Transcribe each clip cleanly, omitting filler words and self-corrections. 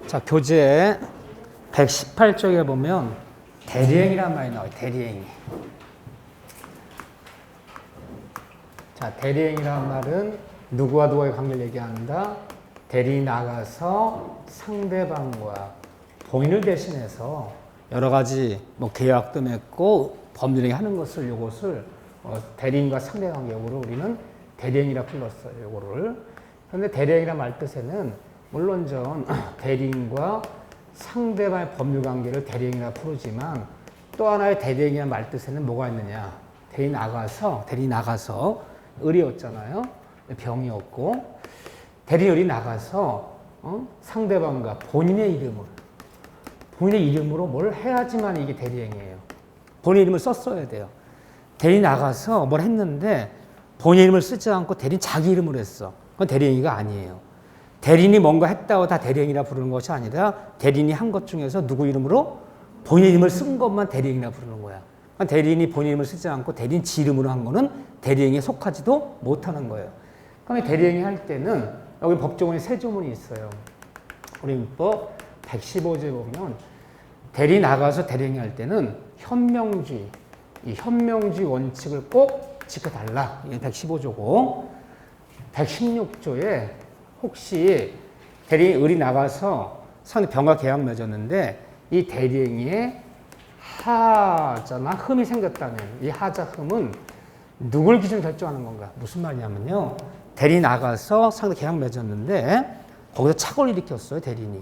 자, 교재 118쪽에 보면 대리행이란 말이 나와요. 대리행이. 자, 대리행이란 말은 누구와 누구의 관계를 얘기한다. 대리인이 나가서 상대방과 본인을 대신해서 여러 가지 뭐 계약도 맺고 법률행위 하는 것을 요것을 대리인과 상대관계적으로 우리는 대리행위라 불렀어요. 요거를. 그런데 대리행위란 말 뜻에는 물론 전 대리인과 상대방의 법률관계를 대리행위라 부르지만 또 하나의 대리행위란 말 뜻에는 뭐가 있느냐. 대리인이 나가서 을이었잖아요. 병이었고 대리인이 나가서 상대방과 본인의 이름으로 뭘 해야지만 이게 대리행위예요. 본인 이름을 썼어야 돼요. 대리인이 나가서 뭘 했는데 본인 이름을 쓰지 않고 대리인 자기 이름으로 했어. 그건 대리행위가 아니에요. 대리인이 뭔가 했다고 다 대리행위라 부르는 것이 아니라 대리인이 한 것 중에서 누구 이름으로 본인 이름을 쓴 것만 대리행위라 부르는 거야. 그러니까 대리인이 본인 이름을 쓰지 않고 대리인 지 이름으로 한 거는 대리행위에 속하지도 못하는 거예요. 그러면 대리행위 할 때는 여기 법조문에 세 조문이 있어요. 우리 민법 115조에 보면 대리인이 나가서 대리행위 할 때는 이 현명주의 원칙을 꼭 지켜달라. 이게 115조고 116조에 혹시 대리인이 을이 나가서 상대 병과 계약 맺었는데 이 대리행위에 하자나 흠이 생겼다면 이 하자 흠은 누굴 기준으로 결정하는 건가? 무슨 말이냐면요. 대리인이 나가서 상대 계약 맺었는데 거기서 착오를 일으켰어요. 대리인이.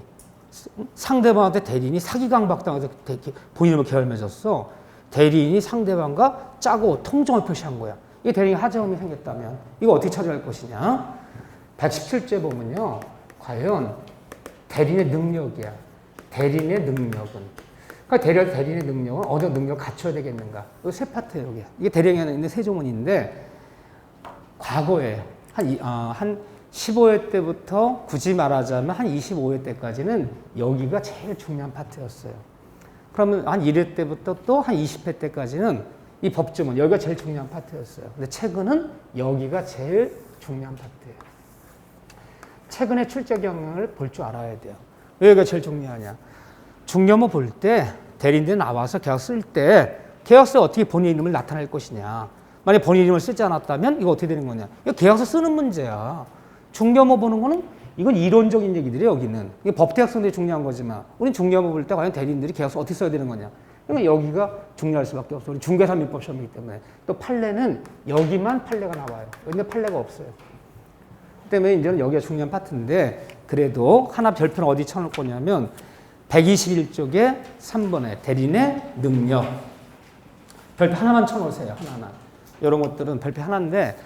상대방한테 대리인이 사기 강박당해서 본인 이름으로 계약을 맺었어. 대리인이 상대방과 짜고 통정을 표시한 거야. 이게 대리인이 하자 흠이 생겼다면 이거 어떻게 처리할 것이냐? 117조에 보면요. 과연 대리인의 능력이야. 대리인의 능력은. 그러니까 대리인의 능력은 어느 능력을 갖춰야 되겠는가. 이거 세 파트예요. 이게 대리행위에 있는 세 조문인데 과거에 한 15회 때부터 굳이 말하자면 한 25회 때까지는 여기가 제일 중요한 파트였어요. 그러면 한 1회 때부터 또 한 20회 때까지는 이 법조문 여기가 제일 중요한 파트였어요. 근데 최근은 여기가 제일 중요한 파트예요. 최근의 출제 경향을 볼 줄 알아야 돼요. 왜 여기가 제일 중요하냐. 중요한 볼 때 대리인들이 나와서 계약 쓸 때 계약서에 어떻게 본인 이름을 나타낼 것이냐. 만약에 본인 이름을 쓰지 않았다면 이거 어떻게 되는 거냐. 이거 계약서 쓰는 문제야. 중요한 보는 거는 이건 이론적인 얘기들이에요. 여기는. 이게 법대학생들이 중요한 거지만 우린 중요한 볼 때 과연 대리인들이 계약서 어떻게 써야 되는 거냐. 그러니까 여기가 중요할 수밖에 없어. 우리 중개사민법 시험이기 때문에. 또 판례는 여기만 판례가 나와요. 근데 판례가 없어요. 그 때문에 이제는 여기가 중요한 파트인데 그래도 하나 별표는 어디 쳐놓을 거냐면 121쪽에 3번에 대리인의 능력. 별표 하나만 쳐놓으세요. 하나만. 이런 것들은 별표 하나인데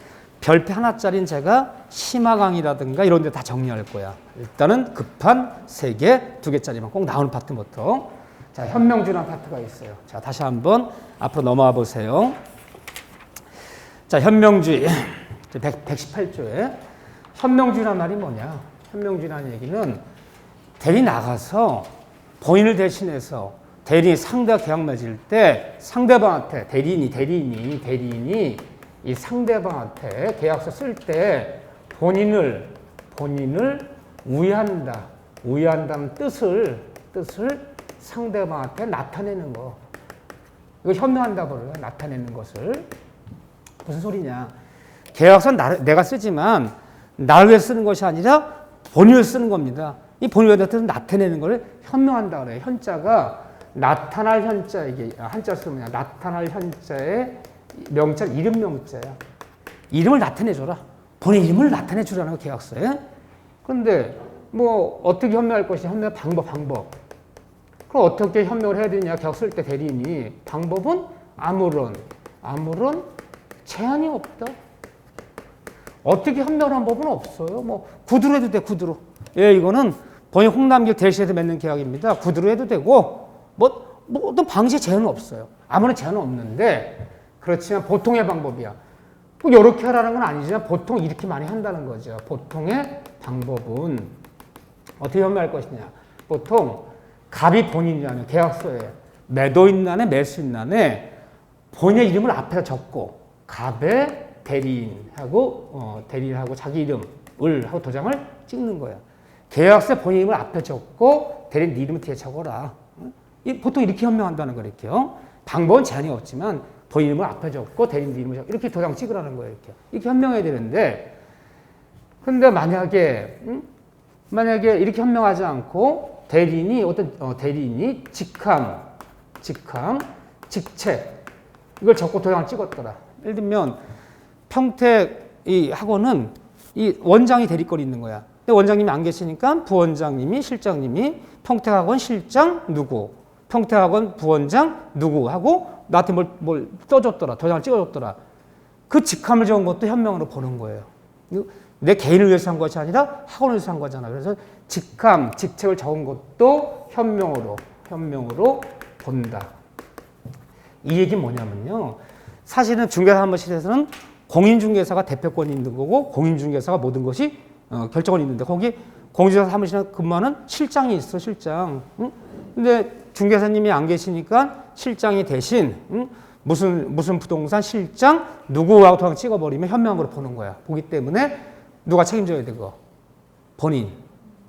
별표 하나짜리는 제가 심화 강의라든가 이런 데 다 정리할 거야. 일단은 급한 3개, 2개짜리만 꼭 나오는 파트부터. 자, 현명주의라는 파트가 있어요. 자, 다시 한번 앞으로 넘어와 보세요. 자, 현명주의. 118조에 현명주의란 말이 뭐냐? 현명주의라는 얘기는 대리인이 나가서 본인을 대신해서 대리인이 상대와 계약 맺을 때 상대방한테 대리인이 이 상대방한테 계약서 쓸 때 본인을 우위한다는 뜻을 상대방한테 나타내는 거. 이거 현명한다고 그래요. 나타내는 것을. 무슨 소리냐. 계약서 내가 쓰지만 나를 위해 쓰는 것이 아니라 본인을 쓰는 겁니다. 이 본인에 대해서 나타내는 걸 현명한다 그래요. 현자가 나타날 현자, 이게 한자 쓰면 나타날 현자의 명자, 이름 명자야. 이름을 나타내줘라. 본인 이름을 나타내주라는 거 계약서에. 그런데 뭐 어떻게 현명할 것이냐. 현명 방법. 그럼 어떻게 현명을 해야 되냐. 계약 쓸 때 대리인이 방법은 아무런 제한이 없다. 어떻게 현명한 법은 없어요. 뭐 구두로 해도 돼. 구두로. 예, 이거는 본인 홍남길 대시에서 맺는 계약입니다. 구두로 해도 되고 뭐 어떤 방식의 제한은 없어요. 아무런 제한은 없는데 그렇지만 보통의 방법이야. 꼭 이렇게 하라는 건 아니지만 보통 이렇게 많이 한다는 거죠. 보통의 방법은 어떻게 현명할 것이냐. 보통 갑이 본인이라는 계약서에 매도인란에 매수인란에 본인의 이름을 앞에다 적고 갑의 대리인하고 자기 이름을 하고 도장을 찍는 거야. 계약서에 본인 이름을 앞에 적고 대리인 네 이름을 뒤에 적어라. 보통 이렇게 현명한다는 거예요. 방법은 제한이 없지만 본인 이름을 앞에 적고 대리인 네 이름을 적고 이렇게 도장 찍으라는 거예요. 이렇게 현명해야 되는데 근데 만약에 이렇게 현명하지 않고 대리인이 직함, 직책 이걸 적고 도장을 찍었더라. 예를 들면 평택 이 학원은 이 원장이 대리권이 있는 거야. 근데 원장님이 안 계시니까 부원장님이 실장님이 평택학원 실장 누구, 평택학원 부원장 누구 하고 나한테 뭘 떠줬더라. 도장을 찍어줬더라. 그 직함을 적은 것도 현명으로 보는 거예요. 내 개인을 위해서 한 것이 아니라 학원을 위해서 한 거잖아. 그래서 직함, 직책을 적은 것도 현명으로 본다. 이 얘기는 뭐냐면요. 사실은 중개사무실에서는 공인중개사가 대표권이 있는 거고 공인중개사가 모든 것이 결정권이 있는데 거기 공인중개사 사무실에 근무하는 실장이 있어, 실장. 근데 중개사님이 안 계시니까 실장이 대신 무슨 부동산 실장 누구하고 도장 찍어버리면 현명으로 보는 거야. 보기 때문에 누가 책임져야 되고 본인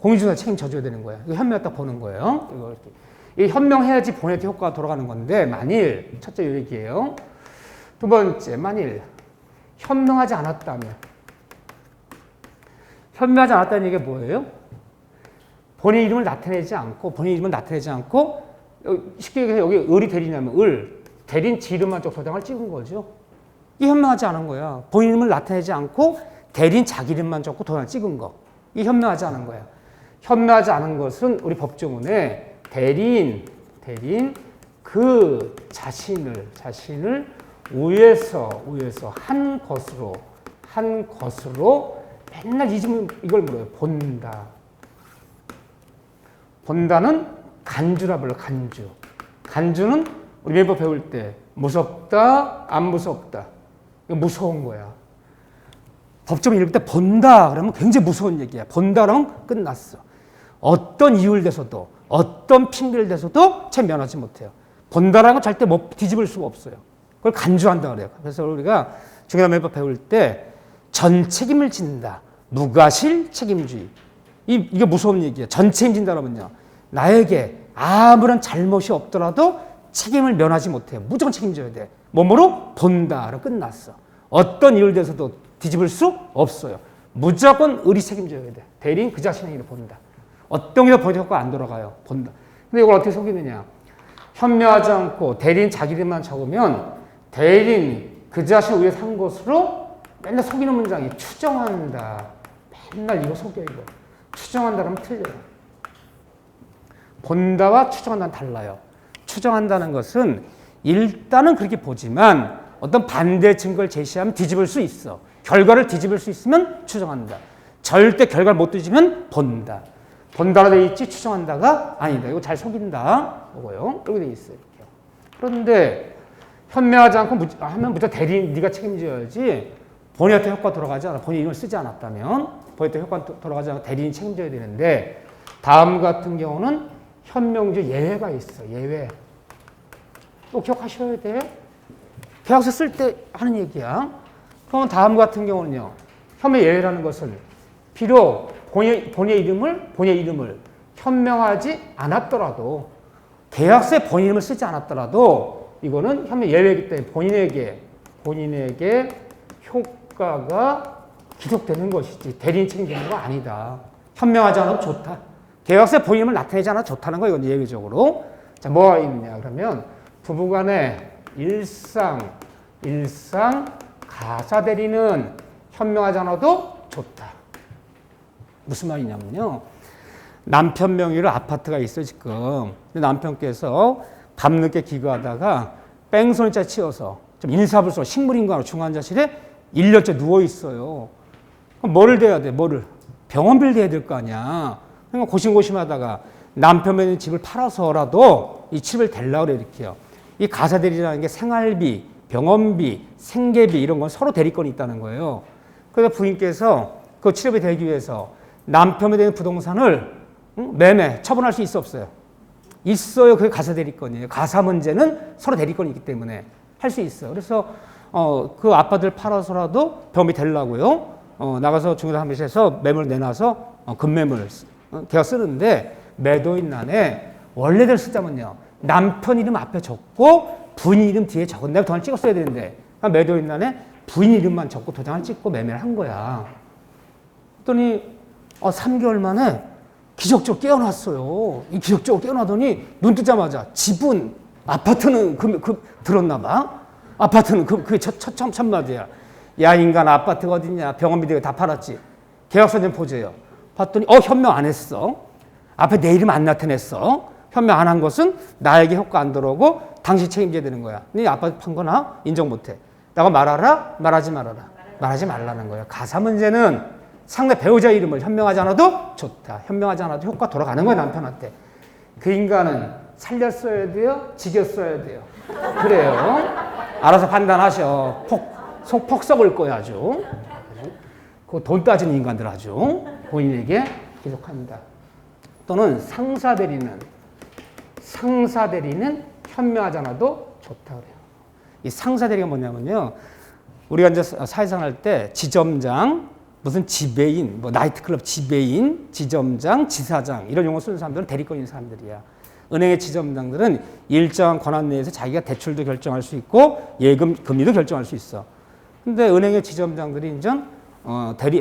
공인중개사 책임져줘야 되는 거야. 이거 현명하다 보는 거예요. 이 현명해야지 본인한테 효과가 돌아가는 건데 만일 첫째 요 얘기예요. 두 번째 만일 현명하지 않았다면 현명하지 않았다는 얘기가 뭐예요? 본인 이름을 나타내지 않고 쉽게 얘기해서 여기 을이 대리냐면 대리인 지 이름만 쪽 도장을 찍은 거죠. 이게 현명하지 않은 거야. 본인 이름을 나타내지 않고 대리인 자기 이름만 적고 도장을 찍은 거. 이게 현명하지 않은 거야. 현명하지 않은 것은 우리 법조문에 대리인 그 자신을 위해서 한 것으로 맨날 이걸 물어요. 본다는 간주라 불러. 간주는 우리 매번 배울 때 무섭다, 안 무섭다. 이거 무서운 거야. 법조문 읽을 때 본다 그러면 굉장히 무서운 얘기야. 본다 그러면 끝났어. 어떤 이유를 대서도 어떤 핑계를 대서도 채 면하지 못해요. 본다라는 건 절대 뒤집을 수가 없어요. 그걸 간주한다 그래요. 그래서 우리가 중요한 배울 때 전 책임을 진다. 무과실 책임주의. 이게 무서운 얘기예요. 전 책임진다라면요. 나에게 아무런 잘못이 없더라도 책임을 면하지 못해요. 무조건 책임져야 돼. 몸으로 본다로 끝났어. 어떤 이유를 대해서도 뒤집을 수 없어요. 무조건 을이 책임져야 돼. 대리인 그 자신의 일을 본다. 어떤 게 본인 효과가 안 돌아가요. 본다. 근데 이걸 어떻게 속이느냐. 현명하지 않고 대리인 자기 이름만 적으면 대리인 그 자신을 위해서 한 것으로 맨날 속이는 문장이 추정한다. 맨날 이거 속여 이거. 추정한다는 틀려요. 본다와 추정한다는 달라요. 추정한다는 것은 일단은 그렇게 보지만 어떤 반대 증거를 제시하면 뒤집을 수 있어. 결과를 뒤집을 수 있으면 추정한다. 절대 결과를 못 뒤집으면 본다. 본다로 돼 있지 추정한다가 아니다. 이거 잘 속인다. 이거요. 이렇게 돼 있어요. 이렇게. 그런데 현명하지 않고 하면 무조건 대리인 네가 책임져야지. 본인한테 효과 돌아가지 않아. 본인 이름을 쓰지 않았다면 본인한테 효과 돌아가지 않고 대리인이 책임져야 되는데 다음 같은 경우는 현명주의 예외가 있어. 예외. 또 기억하셔야 돼. 계약서 쓸 때 하는 얘기야. 그러면 다음 같은 경우는요. 현명 예외라는 것은 비록 본인의 이름을 현명하지 않았더라도 계약서에 본인 이름을 쓰지 않았더라도 이거는 현명 예외이기 때문에 본인에게 효과가 기록되는 것이지 대리인 책임지는 거 아니다. 현명하지 않아도 좋다. 계약서에 본인 이름을 나타내지 않아도 좋다는 거 이건 예외적으로. 자, 뭐가 있느냐 그러면 부부간의 일상 가사 대리는 현명하지 않아도 좋다. 무슨 말이냐면요. 남편 명의로 아파트가 있어 지금. 근데 남편께서 밤늦게 기거하다가 뺑소니자 치워서 좀 인사불성 식물인간으로 중환자실에 1년째 누워 있어요. 그럼 뭐를 대야 돼? 병원비를 대야 될 거 아니야. 그러니까 고심고심하다가 남편 명의 집을 팔아서라도 이 집을 대려고 그래 이렇게요. 이 가사 대리라는 게 생활비, 병원비, 생계비 이런 건 서로 대리권이 있다는 거예요. 그래서 부인께서 그 치료비 대기 위해서 남편에 대한 부동산을 매매, 처분할 수 있어 없어요? 있어요. 그게 가사 대리권이에요. 가사 문제는 서로 대리권이 있기 때문에 할 수 있어요. 그래서 그 아파트를 팔아서라도 병원비 대려고요. 나가서 중개사무실에서 매물을 내놔서 급매물 계약 쓰는데 매도인란에 원래대로 쓰자면요. 남편 이름 앞에 적고 부인 이름 뒤에 적은 다음에 도장을 찍었어야 되는데 매도인란에 부인 이름만 적고 도장을 찍고 매매를 한 거야. 그랬더니 3개월 만에 기적적으로 깨어났어요. 이 기적적으로 깨어나더니 눈 뜨자마자 집은 아파트는 들었나 봐. 아파트는 그게 첫 마디야. 야 인간 아파트가 어딨냐. 병원비 내가 다 팔았지. 계약서 좀 보세요. 봤더니 현명 안 했어. 앞에 내 이름 안 나타냈어. 현명 안 한 것은 나에게 효과 안 들어오고 당신 책임져야 되는 거야. 네 아파트 판 거나 인정 못해. 라고 말하라? 말하지 말아라. 말하지 말라는 거야. 가사 문제는 상대 배우자 이름을 현명하지 않아도 좋다. 현명하지 않아도 효과 돌아가는 거야 남편한테. 그 인간은 살렸어야 돼요? 죽였어야 돼요? 그래요. 알아서 판단하셔. 폭 썩을 거야 아주. 그 돈 따지는 인간들 아주 본인에게 계속합니다. 또는 상사 대리는 현명하지 않아도 좋다 그래요. 이 상사 대리가 뭐냐면요. 우리가 이제 사회생활 할 때 지점장, 무슨 지배인, 뭐 나이트클럽 지배인, 지점장, 지사장 이런 용어 쓰는 사람들은 대리권인 사람들이야. 은행의 지점장들은 일정한 권한 내에서 자기가 대출도 결정할 수 있고 예금, 금리도 결정할 수 있어. 근데 은행의 지점장들이 이제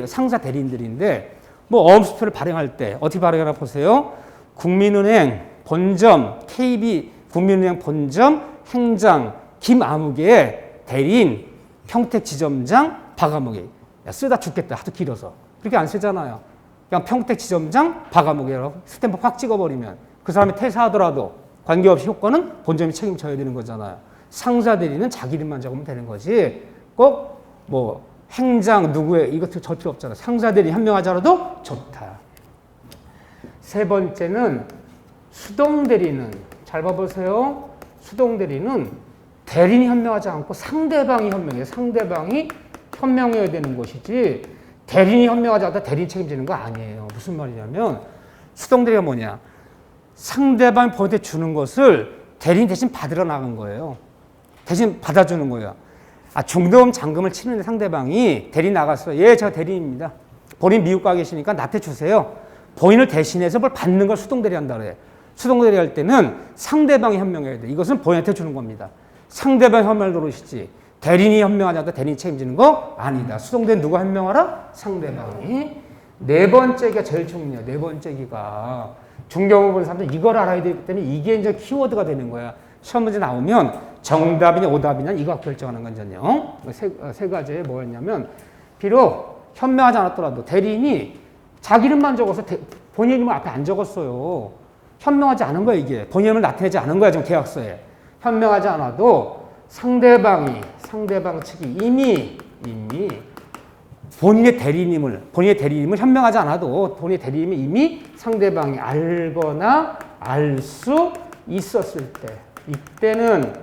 상사 대리인들인데 뭐 어음수표를 발행할 때 어떻게 발행하나 보세요. 국민은행 본점 KB 국민은행 본점 행장 김아무개의 대리인 평택지점장 박아무개. 야, 쓰다 죽겠다. 하도 길어서. 그렇게 안 쓰잖아요. 그냥 평택지점장 박아무개라고 스탬프 확 찍어버리면 그 사람이 퇴사하더라도 관계없이 효과는 본점이 책임져야 되는 거잖아요. 상사 대리는 자기 이름만 적으면 되는 거지. 꼭 뭐 행장 누구의 이것도 절 필요 없잖아. 상사 대리 현명하지 않아도 좋다. 세 번째는 수동 대리는 잘 봐보세요. 수동 대리는 대리인이 현명하지 않고 상대방이 현명해요. 상대방이 현명해야 되는 것이지 대리인이 현명하지 않다 대리인 책임지는 거 아니에요. 무슨 말이냐면 수동 대리가 뭐냐. 상대방이 본인한테 주는 것을 대리인 대신 받으러 나간 거예요. 대신 받아주는 거예요. 중도금 잔금을 치는데 상대방이 대리인 나갔어요. 예, 제가 대리인입니다. 본인 미국 가 계시니까 나한테 주세요. 본인을 대신해서 뭘 받는 걸 수동 대리 한다 그래. 수동 대리 할 때는 상대방이 현명해야 돼. 이것은 본인한테 주는 겁니다. 상대방이 현명을 노릇이지 대리인이 현명하지 않다 대리인이 책임지는 거 아니다. 수동 대리는 누가 현명하라? 상대방이. 네 번째가 제일 중요해요. 네 번째기가. 중경을 보는 사람들 이걸 알아야 되기 때문에 이게 이제 키워드가 되는 거야. 시험 문제 나오면 정답이냐 오답이냐 이거 결정하는 건전요. 세 가지에 뭐였냐면 비록 현명하지 않았더라도 대리인이 자기 이름만 적어서 본인 이름을 앞에 안 적었어요. 현명하지 않은 거야 이게. 본인 이름을 나타내지 않은 거야 지금 계약서에. 현명하지 않아도 상대방 측이 이미 본인의 대리인임을 현명하지 않아도 본인의 대리인임을 이미 상대방이 알거나 알 수 있었을 때 이때는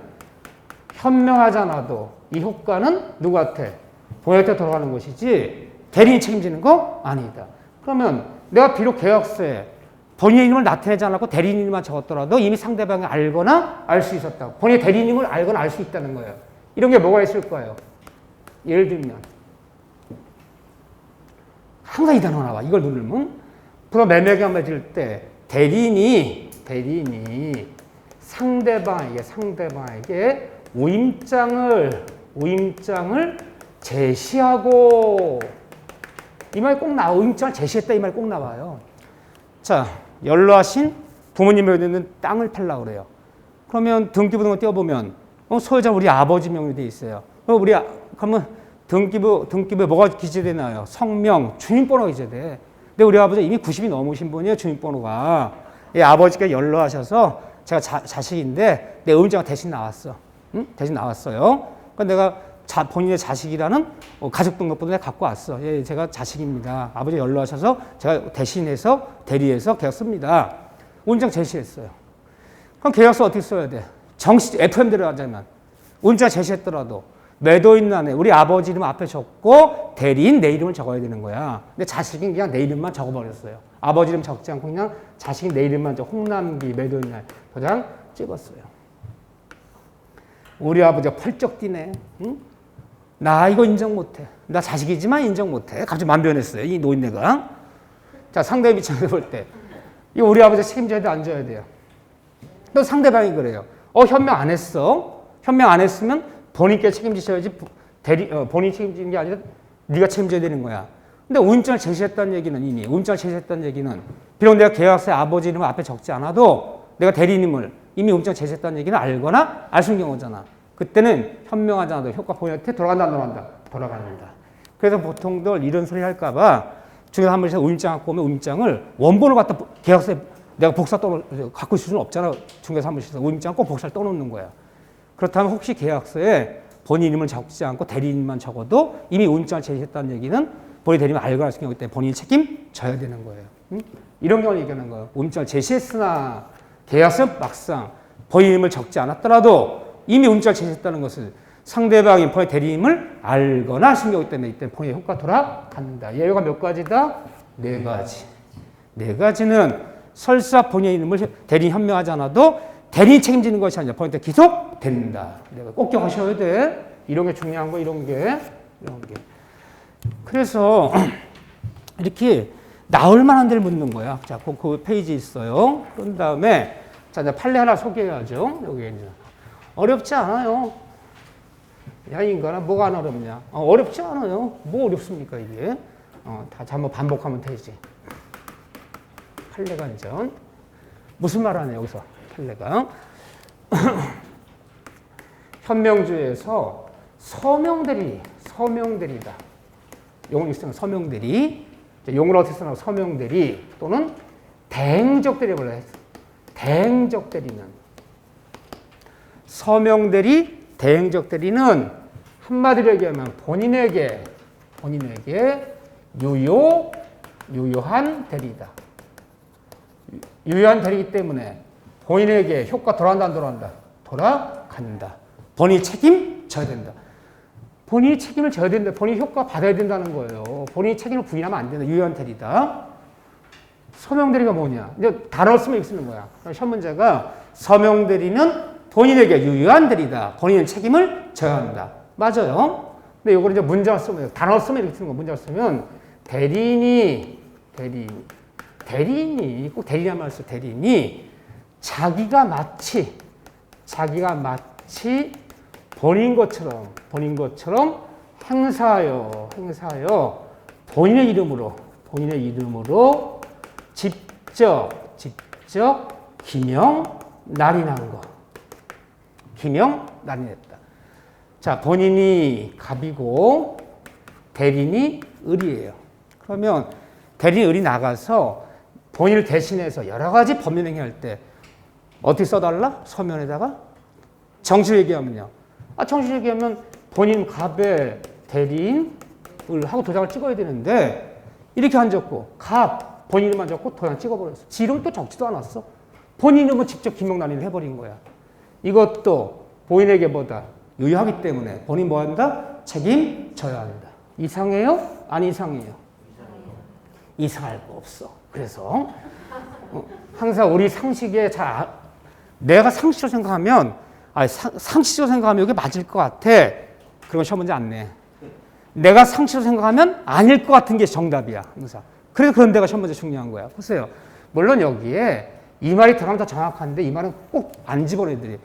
현명하지 않아도 이 효과는 누구한테? 본인한테 돌아가는 것이지 대리인이 책임지는 거 아니다. 그러면 내가 비록 계약서에 본인의 이름을 나타내지 않았고 대리인 이름만 적었더라도 이미 상대방이 알거나 알 수 있었다고. 본인의 대리인임을 알거나 알 수 있다는 거예요. 이런 게 뭐가 있을 거예요? 예를 들면 항상 이 단어가 나와. 이걸 누르면 보통 매매계약 맺을 때 대리인이 상대방에게 우임장을 제시하고 이 말이 꼭 나와. 우임장을 제시했다 이 말이 꼭 나와요. 자, 연로하신 부모님에게 있는 땅을 팔려고 그래요. 그러면 등기부 등을 떼어보면 소유자 우리 아버지 명의로 돼 있어요. 그러면 등기부에 뭐가 기재되나요? 성명, 주민번호가 기재돼. 근데 우리 아버지 이미 90이 넘으신 분이에요. 주민번호가. 이 아버지가 연로하셔서 제가 자식인데 내 의무자가 대신 나왔어. 응? 대신 나왔어요. 그러니까 내가 본인의 자식이라는 가족등록번호 내가 갖고 왔어. 예, 제가 자식입니다. 아버지 연로하셔서 제가 대리해서 계약 씁니다. 운장 제시했어요. 그럼 계약서 어떻게 써야 돼? 정식 FM대로 하자면 운장 제시했더라도 매도인란에 우리 아버지 이름 앞에 적고 대리인 내 이름을 적어야 되는 거야. 근데 자식은 그냥 내 이름만 적어버렸어요. 아버지 이름 적지 않고 그냥 자식이 내 이름만 홍남기 매도인란 도장 찍었어요. 우리 아버지가 펄쩍 뛰네. 응? 나 이거 인정 못해. 나 자식이지만 인정 못해. 갑자기 만 변했어요. 이 노인네가. 자, 상대 입장에서 볼 때. 이거 우리 아버지 책임져야 돼, 안 져야 돼요? 또 상대방이 그래요. 현명 안 했어. 현명 안 했으면 본인께 책임지셔야지 본인이 책임지는 게 아니라 네가 책임져야 되는 거야. 근데 우임장을 제시했다는 얘기는 이미 우임장을 제시했다는 얘기는 비록 내가 계약서에 아버지 이름을 앞에 적지 않아도 내가 대리인임을 이미 우임장 제시했다는 얘기는 알거나 알 수 있는 경우잖아. 그때는 현명하지 않아도 효과 본인한테 돌아간다 안 돌아간다? 돌아간다. 그래서 보통들 이런 소리 할까 봐 중에서 한 번씩 우임장 갖고 오면 우임장을 원본을 갖다 계약서에 내가 복사 갖고 있을 수는 없잖아. 중개사 한 번씩 우임장 꼭 복사를 떠놓는 거야. 그렇다면 혹시 계약서에 본인 이름을 적지 않고 대리인만 적어도 이미 우임장을 제시했다는 얘기는 본인 대리인을 알고 할 수 있는 거기 때문에 본인이 책임져야 되는 거예요. 이런 경우를 얘기하는 거예요. 우임장을 제시했으나 계약서 막상 본인 이름을 적지 않았더라도 이미 우임장을 제시했다는 것을 상대방이 본인 대리인을 알거나 할 수 있는 거기 때문에 이때 본인의 효과 돌아간다. 예외가 몇 가지다? 4가지. 4가지는 설사 본인 이름을 대리인 현명하지 않아도 대리인 책임지는 것이 아니라 본인한테 기속된다. 내가 꼭 기억하셔야 돼. 이런 게 중요한 거, 이런 게. 그래서 이렇게 나올 만한 데를 묻는 거야. 자, 그 페이지 있어요. 그런 다음에 자, 이제 판례 하나 소개해야죠. 여기 이제 어렵지 않아요. 야, 인간아, 뭐가 안 어렵냐? 어렵지 않아요. 뭐 어렵습니까, 이게? 다 한번 반복하면 되지. 판례가 이제 무슨 말 하네, 여기서. 판례가. 현명주에서 서명대리다. 용어로 쓰는 서명대리. 용어로 어떻게 쓰나 서명대리 또는 대행적대리 불러요. 대행적대리는. 서명대리, 대행적대리는 한마디로 얘기하면 본인에게 유효한 대리다. 유효한 대리이기 때문에 본인에게 효과 돌아간다 안 돌아간다? 돌아간다. 본인이 책임져야 된다. 본인이 책임을 져야 된다. 본인이 효과 받아야 된다는 거예요. 본인이 책임을 부인하면 안 된다. 유효한 대리다. 서명대리가 뭐냐? 이제 단어를 쓰면 이렇게 쓰는 거야. 첫 문제가 서명대리는 본인에게 유효한 대리다. 본인은 책임을 져야 한다. 맞아요. 근데 이걸 이제 문장을 쓰면, 단어를 쓰면 이렇게 쓰는 거. 문장을 쓰면 대리인이 꼭 대리인이란 말을 써. 대리인이 자기가 마치 본인 것처럼 행사하여 본인의 이름으로 직접 기명 날인한 거. 기명 날인했다. 자, 본인이 갑이고 대리인이 을이에요. 그러면 대리인 을이 나가서 본인을 대신해서 여러 가지 법률 행위할 때 어떻게 써달라? 서면에다가 정식으로 얘기하면요. 정식으로 얘기하면 본인 갑의 대리인 을 하고 도장을 찍어야 되는데 이렇게 안 적고 갑 본인 이름만 적고 도장 찍어버렸어. 지 이름 또 적지도 않았어. 본인 이름은 직접 기명 날인을 해버린 거야. 이것도 본인에게 뭐다? 유효하기 때문에 본인 뭐 한다? 책임져야 한다. 이상해요? 안 이상해요? 이상할 거 없어. 그래서 항상 우리 상식에 내가 상식적으로 생각하면 상식적으로 생각하면 이게 맞을 것 같아. 그런 시험 문제 안 내. 내가 상식적으로 생각하면 아닐 것 같은 게 정답이야. 항상. 그래서 그런 데가 시험 문제 중요한 거야. 보세요. 물론 여기에 이 말이 들어가면 더 정확한데 이 말은 꼭 안 집어내더래.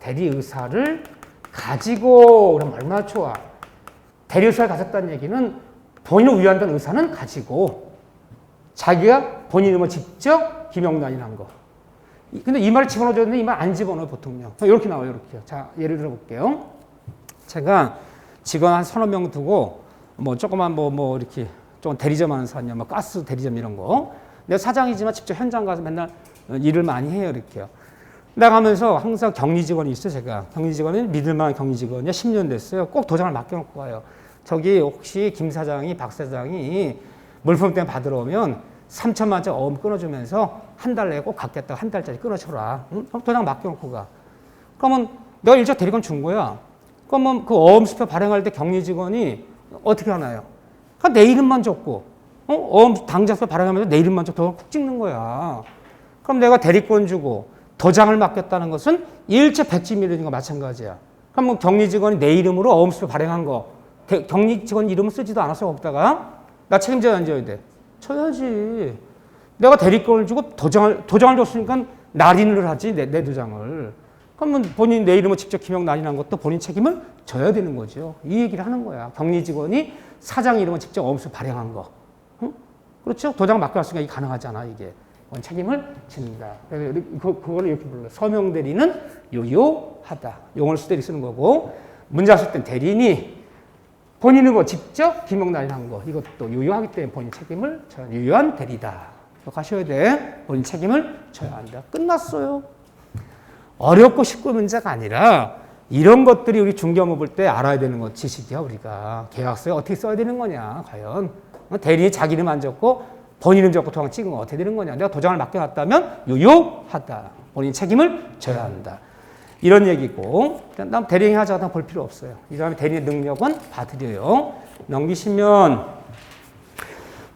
대리의사를 가지고 그럼 얼마나 좋아. 대리의사를 가졌다는 얘기는 본인을 위한다는 의사는 가지고 자기가 본인 이름을 직접 기명난인한 거. 근데 이 말을 집어넣어줬는데 이 말 안 집어넣어요, 보통요. 이렇게 나와요, 이렇게. 자, 예를 들어볼게요. 제가 직원 한 서너 명 두고 조그만 이렇게 좀 대리점 하는 사람이야. 가스 대리점 이런 거. 내가 사장이지만 직접 현장 가서 맨날 일을 많이 해요, 이렇게요. 내가 하면서 항상 격리 직원이 있어요, 제가. 격리 직원은 믿을만한 격리 직원이야. 10년 됐어요. 꼭 도장을 맡겨놓고 가요. 저기 혹시 김 사장이, 박 사장이 물품 때문에 받으러 오면 3천만 원짜리 어음 끊어주면서 한 달 내에 꼭 갚겠다고 한 달짜리 끊어줘라. 응? 도장 맡겨놓고 가. 그러면 내가 일자 대리권 준 거야. 그러면 그 어음 수표 발행할 때 격리 직원이 어떻게 하나요? 그러니까 내 이름만 적고 어음 당자서 발행하면서 내 이름만 적고 도장 쿡 찍는 거야. 그럼 내가 대리권 주고 도장을 맡겼다는 것은 일체 백지 밀리는 거 마찬가지야. 그럼 격리 직원이 내 이름으로 어음 수표 발행한 거 격리 직원 이름을 쓰지도 않았어, 거기다가. 나 책임져야 안 져야 돼? 쳐야지. 내가 대리권을 주고 도장을 줬으니까 날인을 하지, 내 도장을. 그러면 본인 내 이름을 직접 기명 날인한 것도 본인 책임을 져야 되는 거죠. 이 얘기를 하는 거야. 격리 직원이 사장 이름을 직접 엄수 발행한 거. 응? 그렇죠? 도장 맡겨놨으니까 이게 가능하잖아, 이게. 책임을 진다. 그래서 그거를 이렇게 불러요. 서명 대리는 유효하다. 용어를 수대리 쓰는 거고, 문제 쓸 땐 대리인이 본인은 뭐 직접 기명 날인한 거, 이것도 유효하기 때문에 본인 책임을 져야 유효한 대리다. 가셔야 돼. 본인 책임을 져야 한다. 끝났어요. 어렵고 쉽고 문제가 아니라 이런 것들이 우리 중개업무 볼 때 알아야 되는 것 지식이야, 우리가. 계약서에 어떻게 써야 되는 거냐, 과연. 대리인이 자기 이름 안 적고 본인 이름 적고 도장 찍은 거 어떻게 되는 거냐. 내가 도장을 맡겨놨다면 유효하다. 본인 책임을 져야 한다. 이런 얘기고, 난 대리인 하자고 볼 필요 없어요. 이 다음에 대리인의 능력은 봐드려요. 넘기시면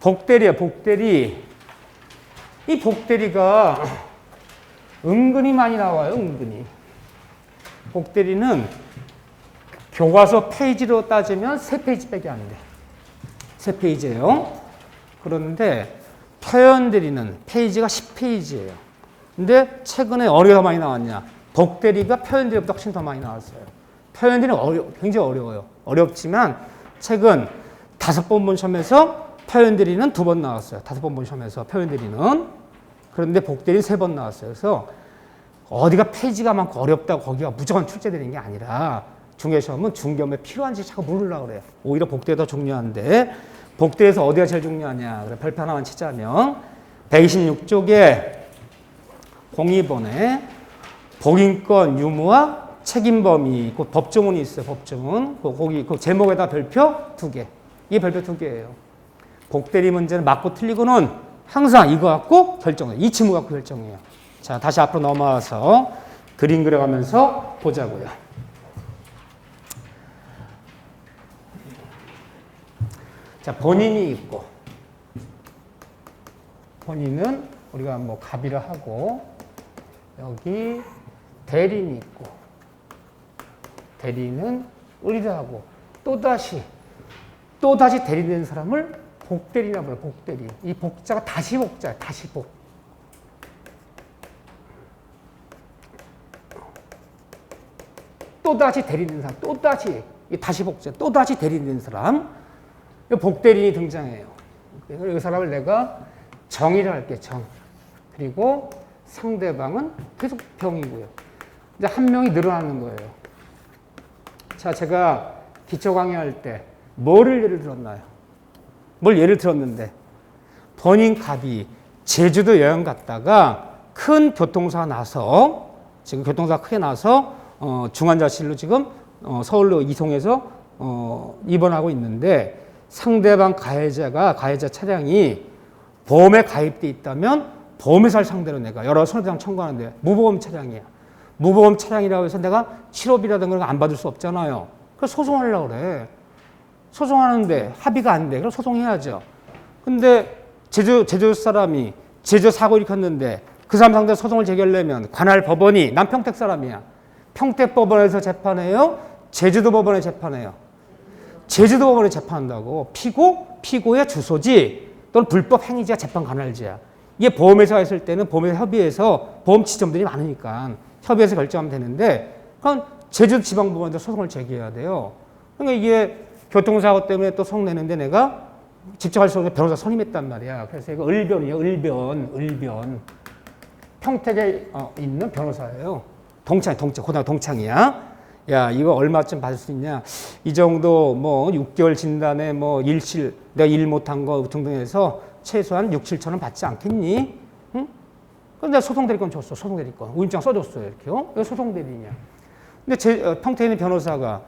복대리야, 복대리. 이 복대리가 은근히 많이 나와요, 은근히. 복대리는 교과서 페이지로 따지면 3페이지밖에 안 돼. 3페이지예요. 그런데 표현대리는 페이지가 10페이지예요. 근데 최근에 어디가 많이 나왔냐? 복대리가 표현대리보다 훨씬 더 많이 나왔어요. 표현대리는 굉장히 어려워요. 어렵지만 최근 5번 본 시험에서 표현대리는 2번 나왔어요. 5번 본 시험에서 표현대리는. 그런데 복대리는 3번 나왔어요. 그래서 어디가 페이지가 많고 어렵다고 거기가 무조건 출제되는 게 아니라 중개시험은 중개업에 필요한지 자꾸 물으려고 그래요. 오히려 복대가 더 중요한데 복대에서 어디가 제일 중요하냐. 그래, 별표 하나만 치자면 126쪽에 02번에 복인권 유무와 책임범위 그 법조문이 있어요. 법조문. 거기 그 제목에다 별표 2개. 이게 별표 2개예요. 복대리 문제는 맞고 틀리고는 항상 이거 갖고 결정해요. 이 지문 갖고 결정해요. 자, 다시 앞으로 넘어와서 그림 그려가면서 보자고요. 자, 본인이 있고, 본인은 우리가 뭐 갑이라 하고, 여기 대리인이 있고, 대리인은 의리라 하고, 또다시 대리된 사람을 복대리라고 불러요. 복대리. 이 복자가 다시 복자예요. 다시 복. 또다시 대리된 사람. 또다시. 이 다시 복자. 또다시 대리된 사람. 이 복대리인이 등장해요. 이 사람을 내가 정의를 할게. 정. 그리고 상대방은 계속 병이고요. 이제 한 명이 늘어나는 거예요. 자, 제가 기초 강의할 때 뭐를 예를 들었나요? 뭘 예를 들었는데 본인 갑이 제주도 여행 갔다가 큰 교통사가 나서 지금 교통사가 크게 나서 중환자실로 지금 서울로 이송해서 입원하고 있는데 상대방 가해자 차량이 보험에 가입돼 있다면 보험회사를 상대로 내가 여러 손해배상 청구하는데 무보험 차량이야. 무보험 차량이라고 해서 내가 치료비라든가 그런 거 안 받을 수 없잖아요. 그래서 소송하려고 그래. 소송하는데 합의가 안 돼. 그럼 소송해야죠. 근데 제주 사람이 제주 사고 일으켰는데 그 사람 상대로 소송을 제기하려면 관할 법원이 난 평택 사람이야. 평택 법원에서 재판해요? 제주도 법원에 재판해요? 제주도 법원에 재판한다고. 피고의 주소지 또는 불법 행위자 재판 관할지야. 이게 보험회사가 있을 때는 보험회사 협의해서 보험 지점들이 많으니까 협의해서 결정하면 되는데 그럼 제주도 지방법원에서 소송을 제기해야 돼요. 그러니까 이게 교통사고 때문에 또 소송 내는데 내가 직접 할 수 없는 변호사 선임했단 말이야. 그래서 이거 을변이에요. 을변. 평택에 있는 변호사예요. 고등학교 동창이야. 야, 이거 얼마쯤 받을 수 있냐? 이 정도 뭐 6개월 진단에 뭐 일실 내가 일 못한 거 등등해서 최소한 6, 7천 원 받지 않겠니? 응? 근데 내가 소송대리권 줬어. 소송대리권. 우인장 써줬어요. 이렇게요. 이거 소송대리냐. 근데 평택에 있는 변호사가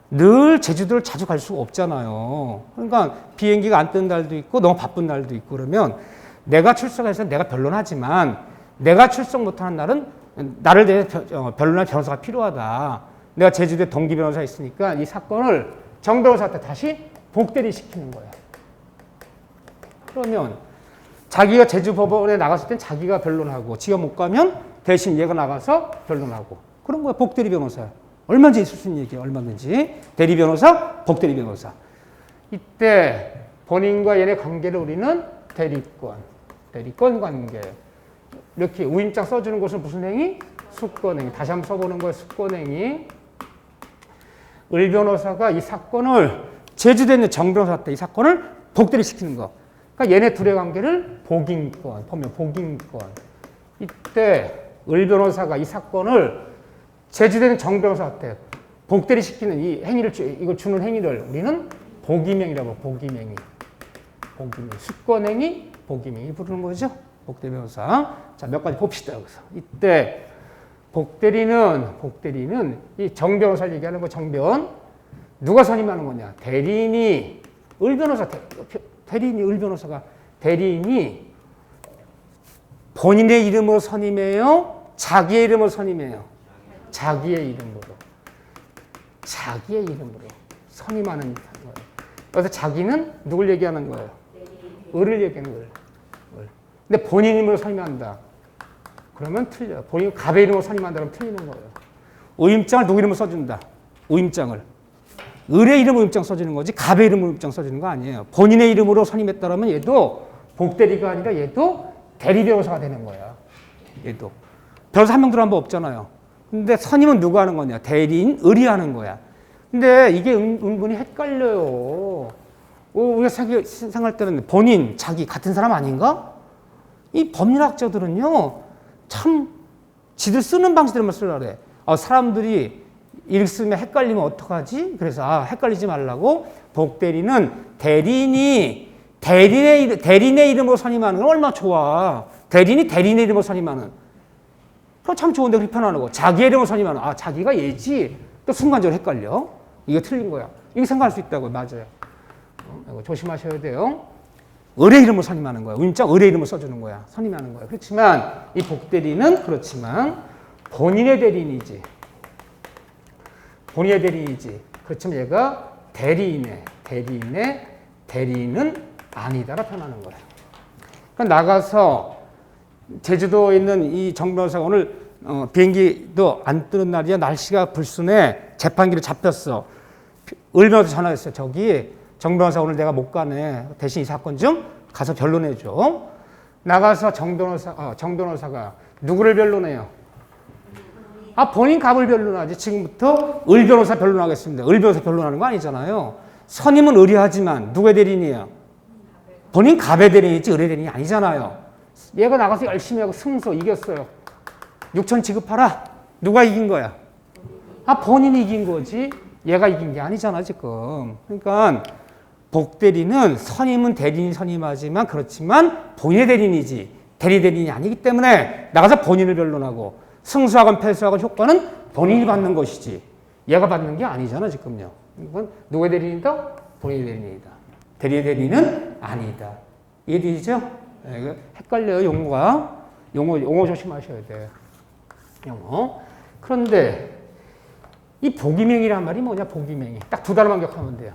늘 제주도를 자주 갈 수가 없잖아요. 그러니까 비행기가 안 뜨는 날도 있고 너무 바쁜 날도 있고 그러면 내가 출석해서 내가 변론하지만 내가 출석 못하는 날은 나를 대해 변론할 변호사가 필요하다. 내가 제주도에 동기 변호사 있으니까 이 사건을 정 변호사한테 다시 복대리 시키는 거야. 그러면 자기가 제주 법원에 나갔을 땐 자기가 변론하고 지가 못 가면 대신 얘가 나가서 변론하고 그런 거야. 복대리 변호사야. 얼마든지 있을 수 있는 얘기예요. 얼마든지. 대리 변호사, 복대리 변호사. 이때 본인과 얘네 관계를 우리는 대리권 관계. 이렇게 우임장 써주는 것은 무슨 행위? 수권행위. 다시 한번 써보는 거예요. 수권행위. 을 변호사가 이 사건을 제주도에 있는 정 변호사한테 이 사건을 복대리 시키는 거. 그러니까 얘네 둘의 관계를 복인권. 보면 복인권. 이때 을 변호사가 이 사건을 제주도에 있는 정 변호사한테 복대리 시키는 이 행위를 이걸 주는 행위를 우리는 복임행위라고. 복임행위. 수권행위, 복임행위 부르는 거죠. 복대리 변호사. 자, 몇 가지 봅시다. 여기서. 이때 복대리는 이 정 변호사를 얘기하는 거. 정변. 누가 선임하는 거냐? 대리인이 을 변호사, 대리인이 을 변호사가 대리인이 본인의 이름으로 선임해요? 자기의 이름으로 선임해요? 자기의 이름으로 선임하는 거예요. 그래서 자기는 누굴 얘기하는 거예요? 을을 얘기하는 거예요. 근데 본인 이름으로 선임한다. 그러면 틀려요. 본인 갑의 이름으로 선임한다 그러면 틀리는 거예요. 의임장을 누구 이름으로 써준다. 의임장을. 을의 이름으로 의임장 써주는 거지 갑의 이름으로 의임장 써주는 거 아니에요. 본인의 이름으로 선임했다면 얘도 복대리가 아니라 얘도 대리 변호사가 되는 거야. 얘도. 변호사 한 명 들어간 법 없잖아요. 근데 선임은 누가 하는 거냐? 대리인 을이 하는 거야. 근데 이게 은근히 헷갈려요. 우리가 생각할 때는 본인, 자기 같은 사람 아닌가? 이 법률학자들은요, 참 지들 쓰는 방식대로만 쓰려고 그래. 사람들이 읽으면 헷갈리면 어떡하지? 그래서 헷갈리지 말라고 복대리는 대리인이 대리인의 이름으로 선임하는 건 얼마나 좋아. 대리인이 대리인의 이름으로 선임하는. 그럼 참 좋은데 그렇게 편안하고. 자기의 이름으로 선임하는. 자기가 얘지. 또 순간적으로 헷갈려. 이게 틀린 거야. 이게 생각할 수 있다고. 맞아요. 이거 조심하셔야 돼요. 을의 이름으로 선임하는 거야. 운자 을의 이름으로 써주는 거야. 선임하는 거야. 그렇지만 이 복대리는 그렇지만 본인의 대리인이지. 그렇지만 얘가 대리인은 아니다라 표현하는 거예요. 그러니까 나가서 제주도에 있는 이 정 변호사가 오늘 비행기도 안 뜨는 날이야. 날씨가 불순해. 재판기로 잡혔어. 을 변호사 전화했어요. 저기 정 변호사 오늘 내가 못 가네. 대신 이 사건 좀 가서 변론해줘. 나가서 정 변호사가 누구를 변론해요? 본인 갑을 변론하지. 지금부터 을 변호사 변론하겠습니다. 을 변호사 변론하는 거 아니잖아요. 선임은 을이 하지만 누구의 대리인이에요? 본인 갑의 대리인이지 을의 대리인이 아니잖아요. 얘가 나가서 열심히 하고 승소 이겼어요. 6천 지급하라. 누가 이긴 거야? 본인이 이긴 거지. 얘가 이긴 게 아니잖아 지금. 그러니까 복대리는 선임은 대리인이 선임하지만 그렇지만 본인의 대리인이지 대리인이 아니기 때문에 나가서 본인을 변론하고 승소하건 패소하건 효과는 본인이 받는 것이지 얘가 받는 게 아니잖아 지금요. 이건 누구의 대리인이다? 본인의 대리인이다. 대리의 대리인은 아니다. 이해되시죠? 헷갈려요 용어가. 용어 조심하셔야 돼요. 용어. 그런데 이 복임행위란 말이 뭐냐? 복임행위. 딱 두 단어만 기억하면 돼요.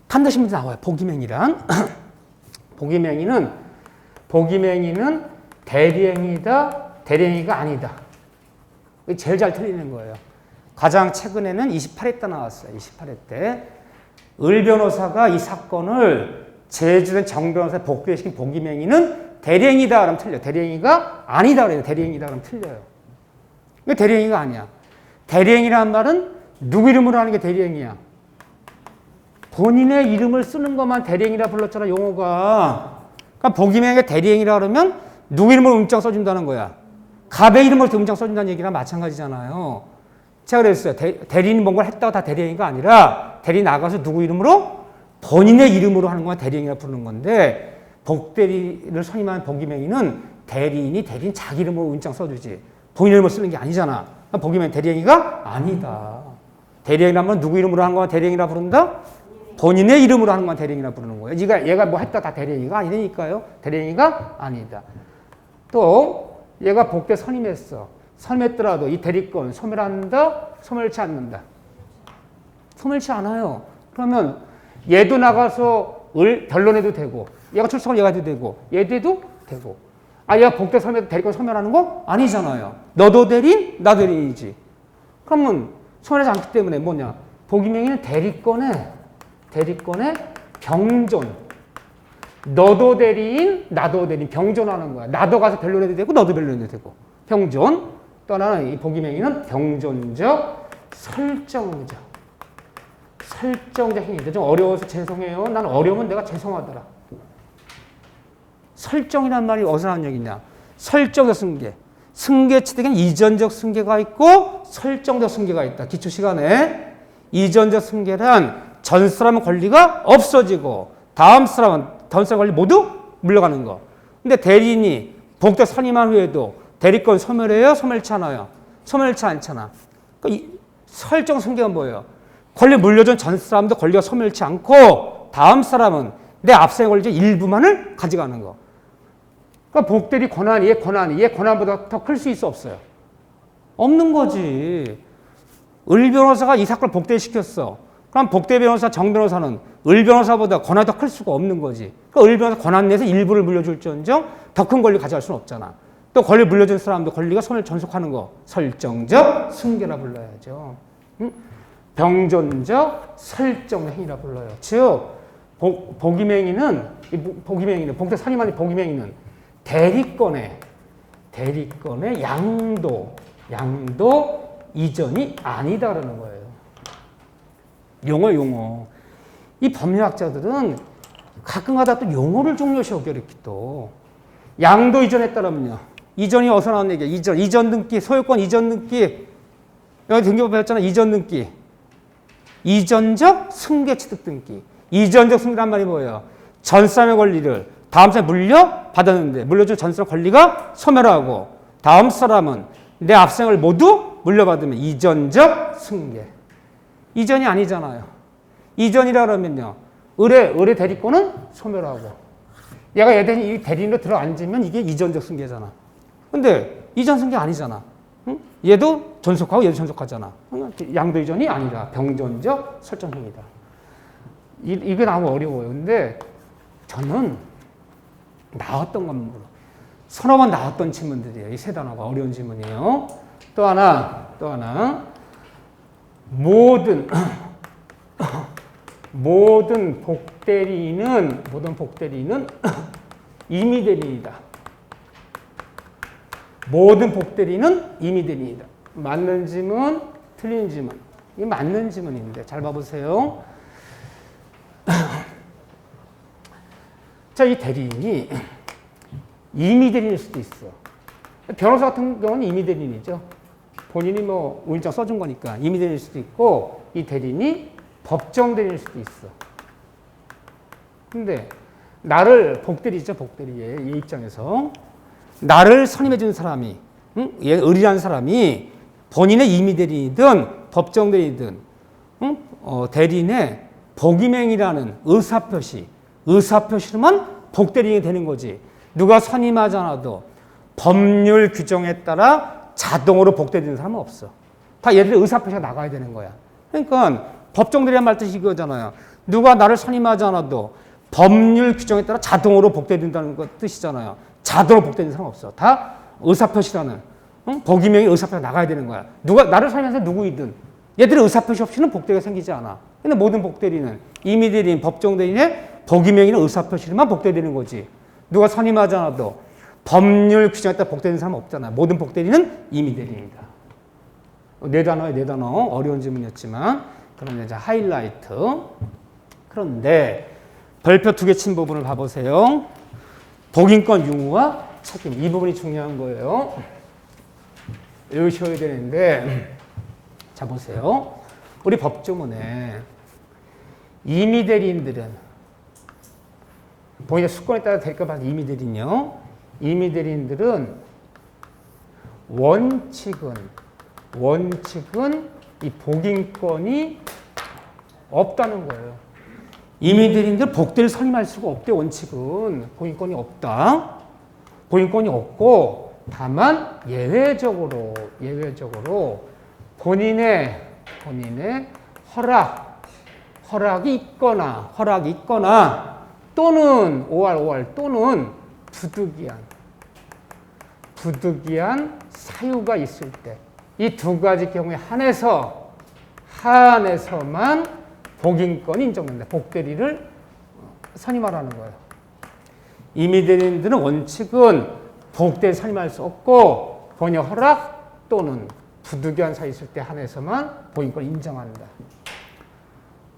판다시면 나와요. 복임행위란. 복임행위는 대리행위다. 대리행위가 아니다. 제일 잘 틀리는 거예요. 가장 최근에는 28회 때 나왔어요. 28회 때. 을 변호사가 이 사건을 제주된 정 변호사에 복귀시킨 복임행위는 대리행위다 그러면 틀려요. 대리행위가 아니다 그래요. 대리행위다 그러면 틀려요. 이게 대리행위가 아니야. 대리행위라는 말은 누구 이름으로 하는 게 대리행위야? 본인의 이름을 쓰는 것만 대리행위라 불렀잖아 용어가. 그러니까 복임행위가 대리행위라 그러면 누구 이름으로 음장 써준다는 거야. 갑의 이름으로 음장 써준다는 얘기랑 마찬가지잖아요. 제가 그랬어요. 대리인이 뭔가를 했다고 다 대리행위가 아니라 대리인 나가서 누구 이름으로? 본인의 이름으로 하는 건 대리행위라 부르는 건데 복대리를 선임한 복임행위는 대리인 자기 이름으로 음장 써주지 본인 이름으로 쓰는 게 아니잖아. 그러니까 복임행위 대리행위가 아니다. 대리행위라면 누구 이름으로 하는 건 대리행위라 부른다? 본인의 이름으로 하는 건 대리행위라 부르는 거예요. 얘가 뭐 했다 다 대리행위가 아니니까요. 대리행위가 아니다. 또 얘가 복대 선임했어. 선임했더라도 이 대리권 소멸한다? 소멸치 않는다? 소멸치 않아요. 그러면 얘도 나가서 변론해도 되고 얘가 출석을 얘가 해도 되고 얘도 해도 되고 얘가 복대 선임해도 대리권 소멸하는 거? 아니잖아요. 너도 대리인? 나 대리인이지. 그러면 소멸하지 않기 때문에 뭐냐? 복위명의는 대리권의 병존. 너도 대리인, 나도 대리인, 병존하는 거야. 나도 가서 변론해도 되고, 너도 변론해도 되고. 병존. 또 하나는 이 복위명의는 병존적 설정적 행위인데 좀 어려워서 죄송해요. 난 어려우면 내가 죄송하더라. 설정이란 말이 어디서 나온 얘기냐? 설정적 승계. 승계 취득에는 이전적 승계가 있고 설정적 승계가 있다. 기초 시간에 이전적 승계란 전 사람의 권리가 없어지고 다음 사람의 권리 모두 물려가는 거. 근데 대리인이 복대 선임한 후에도 대리권 소멸해요? 소멸치 않아요? 소멸치 않잖아. 그러니까 이 설정 승계가 뭐예요? 권리 물려준 전 사람도 권리가 소멸치 않고 다음 사람은 내 앞서의 권리 중 일부만을 가져가는 거. 그러니까 복대리 권한이 얘 권한보다 더 클 수 있어 없어요? 없는 거지. 을 변호사가 이 사건을 복대시켰어. 그럼 복대 변호사 정 변호사는 을 변호사보다 권한이 더 클 수가 없는 거지. 그러니까 을 변호사 권한 내에서 일부를 물려줄지언정 더 큰 권리 가져갈 수는 없잖아. 또 권리 물려준 사람도 권리가 손을 전속하는 거. 설정적 승계라 불러야죠. 병존적 설정 행위라 불러요. 즉 복위명의는 복대 선임하는 복위명의는 대리권의 양도 이전이 아니다라는 거예요. 용어. 이 법률학자들은 가끔가다 또 용어를 중요시 여겨 이렇게 또 양도 이전했다라면요. 이전이 어디서 나온 얘기야? 이전 등기, 소유권 이전 등기. 여기 등기법 배웠잖아. 이전 등기. 이전적 승계 취득 등기. 이전적 승계란 말이 뭐예요? 전 사람의 권리를 다음 사람에 물려받았는데 물려준 전 사람 권리가 소멸하고 다음 사람은 내 앞생을 모두 물려받으면 이전적 승계. 이전이 아니잖아요. 이전이라 그러면요. 을의 대리권은 소멸하고 얘가 이 대리인으로 들어앉으면 이게 이전적 승계잖아. 근데 이전 승계 아니잖아. 응? 얘도 전속하고 얘도 전속하잖아. 양도 이전이 아니라 병존적 설정행위다. 이게 너무 어려워요. 근데 저는 나왔던 겁니다. 서너 번 나왔던 질문들이에요. 이 세 단어가 어려운 질문이에요. 또 하나. 모든 복대리인은 임의대리인이다. 모든 복대리인은 임의대리인이다. 맞는 지문, 틀린 지문. 이 맞는 지문인데 잘 봐보세요. 자, 이 대리인이 임의대리인일 수도 있어. 변호사 같은 경우는 임의대리인이죠. 본인이 뭐 우인장 써준 거니까 임의대리인일 수도 있고 이 대리인이 법정대리인일 수도 있어. 근데 나를 복대리죠. 복대리의 얘 입장에서 나를 선임해 준 사람이 얘 을이라는 사람이 본인의 임의대리인이든 법정대리인이든 대리인의 복위명이라는 의사표시로만 복대리인이 되는 거지. 누가 선임하지 않아도 법률 규정에 따라 자동으로 복대되는 사람은 없어. 다 얘들의 의사표시가 나가야 되는 거야. 그러니까 법정대리란 말 뜻이 이거잖아요. 누가 나를 선임하지 않아도 법률 규정에 따라 자동으로 복대된다는 것 뜻이잖아요. 자동으로 복대되는 사람은 없어. 다 의사표시라는 복위명의 의사표시가 나가야 되는 거야. 누가 나를 선임해서 누구이든 얘들의 의사표시 없이는 복대가 생기지 않아. 근데 모든 복대리는 임의대리인, 법정대리인의 복위명의는 의사표시로만 복대되는 거지. 누가 선임하지 않아도 법률 규정에 따라 복대되는 사람은 없잖아. 모든 복대리는 임의대리인이다. 네 단어. 어려운 질문이었지만 그런데 이제 하이라이트. 그런데 별표 2개 친 부분을 봐보세요. 복인권 유무와 책임. 이 부분이 중요한 거예요. 외우셔야 되는데 자 보세요. 우리 법조문에 임의대리인들은 본인의 수권에 따라 대리가 받은 임의대리인요. 임의대리인들은 원칙은 이 복인권이 없다는 거예요. 임의대리인들 복대를 선임할 수가 없대. 원칙은 복인권이 없다. 복인권이 없고 다만 예외적으로 본인의 허락이 있거나 또는 또는 부득이한 사유가 있을 때 이 두 가지 경우에 한해서만 복인권이 인정된다. 복대리를 선임하라는 거예요. 임의대리인들은 원칙은 복대리 선임할 수 없고 본의 허락 또는 부득이한 사유 있을 때 한해서만 복인권을 인정한다.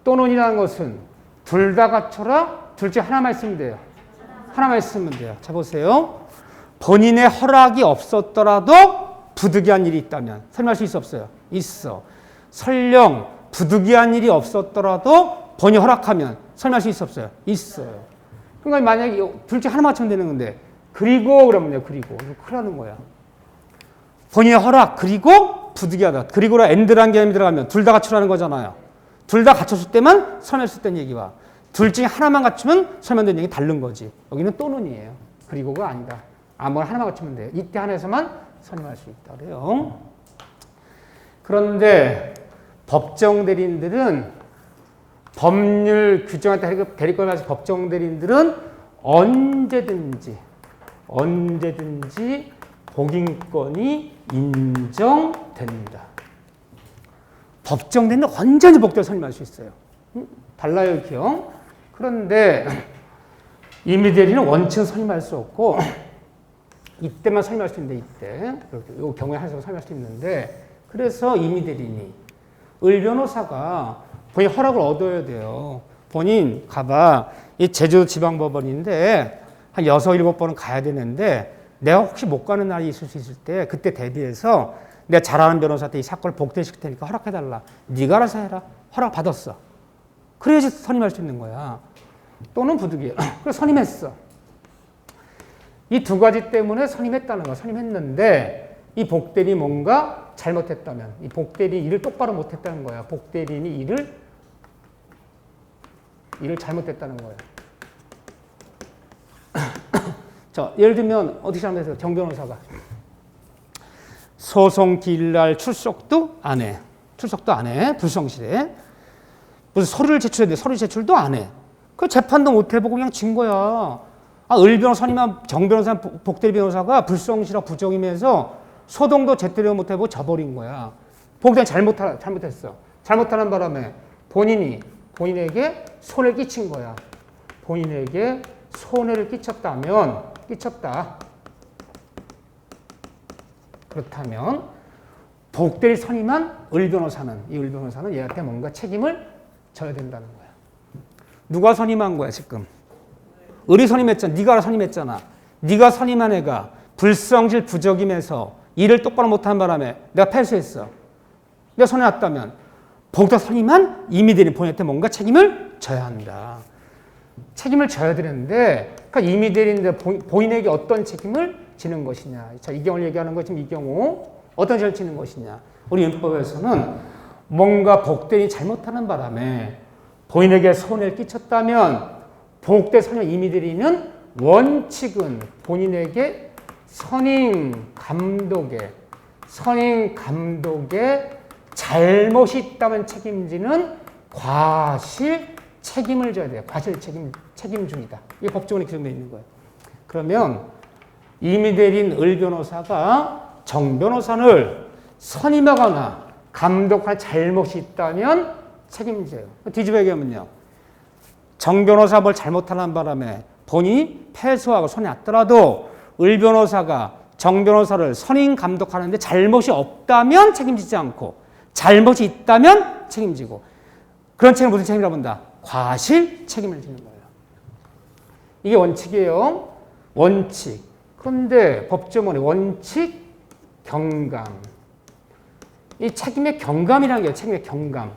또는이라는 것은 둘 다 갖춰라. 둘 중에 하나만 있으면 돼요. 하나만 있으면 돼요. 자 보세요. 본인의 허락이 없었더라도 부득이한 일이 있다면 설명할 수 있어 없어요? 있어. 설령 부득이한 일이 없었더라도 본인이 허락하면 설명할 수 있어 없어요? 있어요. 그러니까 만약에 둘 중에 하나만 맞추면 되는 건데 그리고 그러면요. 그리고 그러는 거야. 본인의 허락 그리고 부득이하다. 그리고라 엔드라는 개념이 들어가면 둘 다 갖추라는 거잖아요. 둘 다 갖췄을 때만 설명할 수 있다는 얘기와 둘 중에 하나만 갖추면 설명되는 얘기 다른 거지. 여기는 또는이에요. 그리고가 아니다. 아무거나 하나만 갖추면 돼요. 이때 한해서만 설명할 수 있다 그래요. 그런데 법정 대리인들은 법률 규정에 따라 대리권을 가진 법정 대리인들은 언제든지 복인권이 인정된다. 법정 대리인은 언제든지 복대를 선임할 수 있어요. 달라요, 이렇게요. 그런데 임의 대리는 원칙은 선임할 수 없고 이때만 설명할 수 있는데 이때 이 경우에 한해서 설명할 수 있는데 그래서 임의 대리인이 을 변호사가 본인 허락을 얻어야 돼요. 본인 가봐 이 제주도 지방법원인데 한 6, 7번은 가야 되는데 내가 혹시 못 가는 날이 있을 수 있을 때 그때 대비해서 내가 잘하는 변호사한테 이 사건을 복대시킬 테니까 허락해달라. 네가 알아서 해라. 허락 받았어. 그래야지 선임할 수 있는 거야. 또는 부득이해. 그래서 선임했어. 이 두 가지 때문에 선임했다는 거야. 선임했는데 이 복대리 뭔가 잘못했다면 이 복대리 일을 똑바로 못했다는 거야. 복대리인이 일을 잘못했다는 거예요. 자, 예를 들면 어떻게 하면 정 변호사가 소송 기일날 출석도 안 해. 불성실해. 무슨 서류를 제출해야 돼. 서류 제출도 안 해. 그 재판도 못 해보고 그냥 진 거야. 을 변호사님만 정 변호사 복대리 변호사가 불성실하고 부정임해서 소송도 제대로 못 해보고 져버린 거야. 복대리 잘못했어. 잘못하는 바람에 본인에게 손해를 끼친 거야. 본인에게 손해를 끼쳤다. 그렇다면 복대리 선임한 을 변호사는 얘한테 뭔가 책임을 져야 된다는 거야. 누가 선임한 거야 지금? 을이 선임했잖아. 네가 선임했잖아. 네가 선임한 애가 불성실 부적임해서 일을 똑바로 못하는 바람에 내가 패소했어. 내가 손해났다면 복대리 선임한 임의대리인 본인한테 뭔가 책임을 져야 한다. 책임을 져야 되는데 그러니까 임의대리인데 본인에게 어떤 책임을 지는 것이냐. 자, 이 경우를 얘기하는 거 지금 이 경우 어떤 책임을 지는 것이냐. 우리 민법에서는 뭔가 복대리인이 잘못하는 바람에 본인에게 손해를 끼쳤다면 복대 선임 임의대리인은 원칙은 본인에게 선임 감독의 잘못이 있다면 책임지는 과실 책임을 져야 돼요. 과실 책임 중이다. 이게 법적으로 규정되어 있는 거예요. 그러면 임의대리인 을 변호사가 정 변호사를 선임하거나 감독할 잘못이 있다면 책임져요. 뒤집어 얘기하면요. 정 변호사 뭘 잘못하는 바람에 본인이 패소하고 손해났더라도 을 변호사가 정 변호사를 선임 감독하는데 잘못이 없다면 책임지지 않고 잘못이 있다면 책임지고 그런 책임을 무슨 책임이라고 본다? 과실 책임을 지는 거예요. 이게 원칙이에요. 원칙. 그런데 법조문에 원칙, 경감. 이 책임의 경감이라는 게 책임의 경감.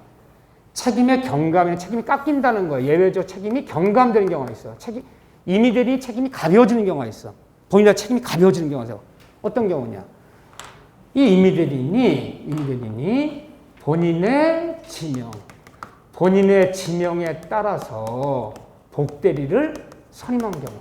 책임의 경감에는 책임이 깎인다는 거예요. 예외적 책임이 경감되는 경우가 있어. 임의대리 책임이 가벼워지는 경우가 있어. 본인의 책임이 가벼워지는 경우가 있어. 어떤 경우냐? 이 임의대리인이 본인의 지명에 따라서 복대리를 선임한 경우.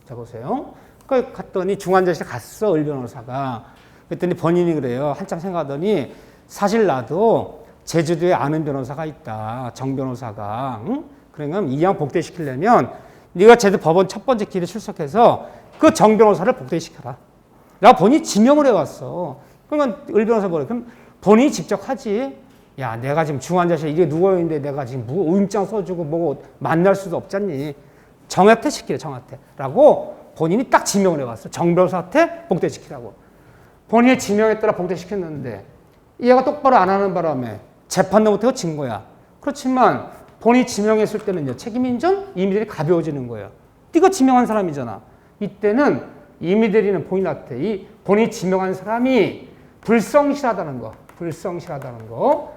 자, 보세요. 그 갔더니 중환자실 갔어, 을 변호사가. 그랬더니 본인이 그래요. 한참 생각하더니 사실 나도 제주도에 아는 변호사가 있다. 정 변호사가. 응? 그러면 이왕 복대시키려면 네가 제주도 법원 첫 번째 길에 출석해서 그 정 변호사를 복대시켜라. 내가 본인이 지명을 해왔어. 그러면 을 변호사 뭐래? 그럼 본인이 직접 하지. 야, 내가 지금 중환자실에 이게 누워있는데 내가 지금 의무장 써주고 뭐 만날 수도 없잖니. 정하태 시키래, 정하태. 라고 본인이 딱 지명을 해왔어. 정 변호사한테 복대시키라고. 본인이 지명에 따라 복대시켰는데 얘가 똑바로 안 하는 바람에 재판도 못하고 진 거야. 그렇지만 본인이 지명했을 때는요, 책임인정? 임의대리 가벼워지는 거예요. 네가 지명한 사람이잖아. 이때는 임의대리는 본인한테 이 본인이 지명한 사람이 불성실하다는 거, 불성실하다는 거,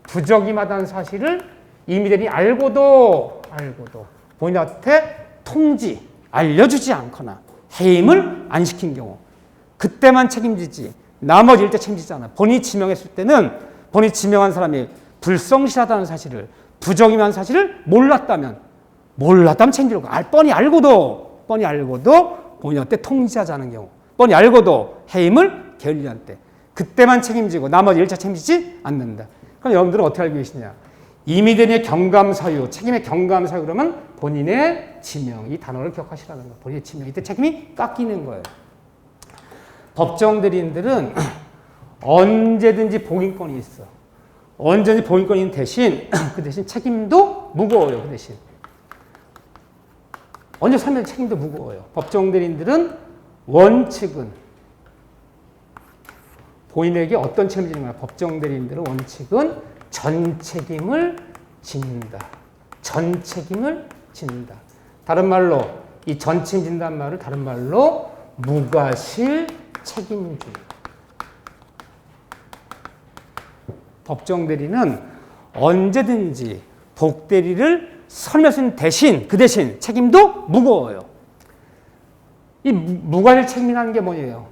부적임하다는 사실을 임의대리 알고도 본인한테 통지, 알려주지 않거나 해임을 안 시킨 경우 그때만 책임지지 나머지 일대 책임지지 않아. 본인이 지명했을 때는 본인이 지명한 사람이 불성실하다는 사실을, 부적임한 사실을 몰랐다면 책임지려고 뻔히 알고도 본인한테 통지하지 않은 경우, 뻔히 알고도 해임을 게을리한 때 그때만 책임지고 나머지 일차 책임지지 않는다. 그럼 여러분들은 어떻게 알고 계시냐? 임의대리의 경감사유, 책임의 경감사유 그러면 본인의 지명, 이 단어를 기억하시라는 거예요. 본인의 지명, 이때 책임이 깎이는 거예요. 법정대리인들은 언제든지 복인권이 있어. 언제든지 복인권이 있는 대신 그 대신 책임도 무거워요. 그 대신 언제 살면 책임도 무거워요. 법정대리인들은 원칙은 본인에게 어떤 책임을 지는 거야? 법정대리인들은 원칙은 전 책임을 짓는다. 전 책임을 짓는다. 다른 말로 이 전 책임진다는 말을 다른 말로 무과실 책임주의. 법정대리는 언제든지 복대리를 선임할 수 있는 대신 그 대신 책임도 무거워요. 이 무과실 책임이라는 게 뭐예요?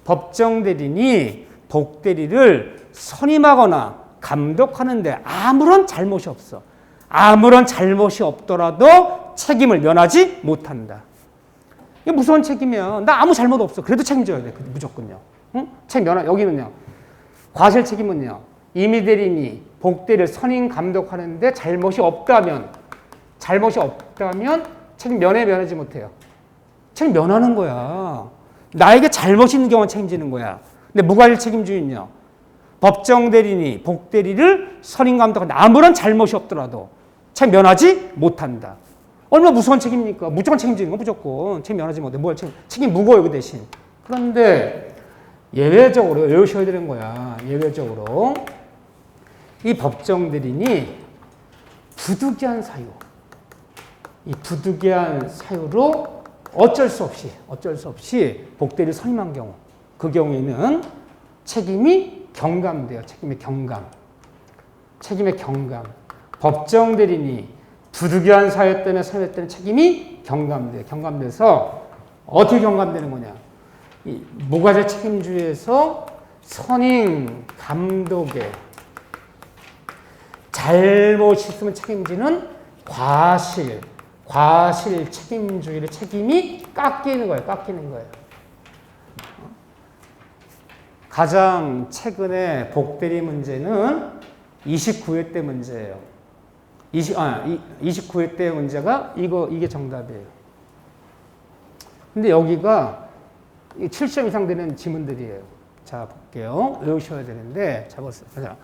법정대리인이 복대리를 선임하거나 감독하는데 아무런 잘못이 없어. 아무런 잘못이 없더라도 책임을 면하지 못한다. 이게 무서운 책임이야. 나 아무 잘못 없어. 그래도 책임져야 돼. 무조건요. 응? 책임 면하. 여기는요. 과실 책임은요. 임의대리인이 복대리를 선임 감독하는데 잘못이 없다면 책임 면하지 못해요. 책임 면하는 거야. 나에게 잘못이 있는 경우는 책임지는 거야. 근데 무과실 책임주의는요. 법정대리인이 복대리를 선임 감독하는데 아무런 잘못이 없더라도 책임 면하지 못한다. 얼마나 무서운 책임입니까? 무조건 책임지는 거 무조건. 책임 면하지 못해. 뭘 책임 무거워요 그 대신. 그런데 예외적으로 외우셔야 되는 거야. 예외적으로 이 법정대리인이 부득이한 사유, 이 부득이한 사유로 어쩔 수 없이 복대리를 선임한 경우, 그 경우에는 책임이 경감돼요. 책임의 경감. 법정대리인이 부득이한 사유 때문에 선임했다는 책임이 경감돼요. 경감돼서 어떻게 경감되는 거냐? 이 무과실 책임주의에서 선임 감독의 잘못이 있으면 책임지는 과실 책임주의의 책임이 깎이는 거예요. 가장 최근에 복대리 문제는 29회 때 문제예요. 29회 때 문제가 이게 정답이에요. 근데 여기가 7점 이상 되는 지문들이에요. 자, 볼게요. 외우셔야 되는데, 자, 보세요.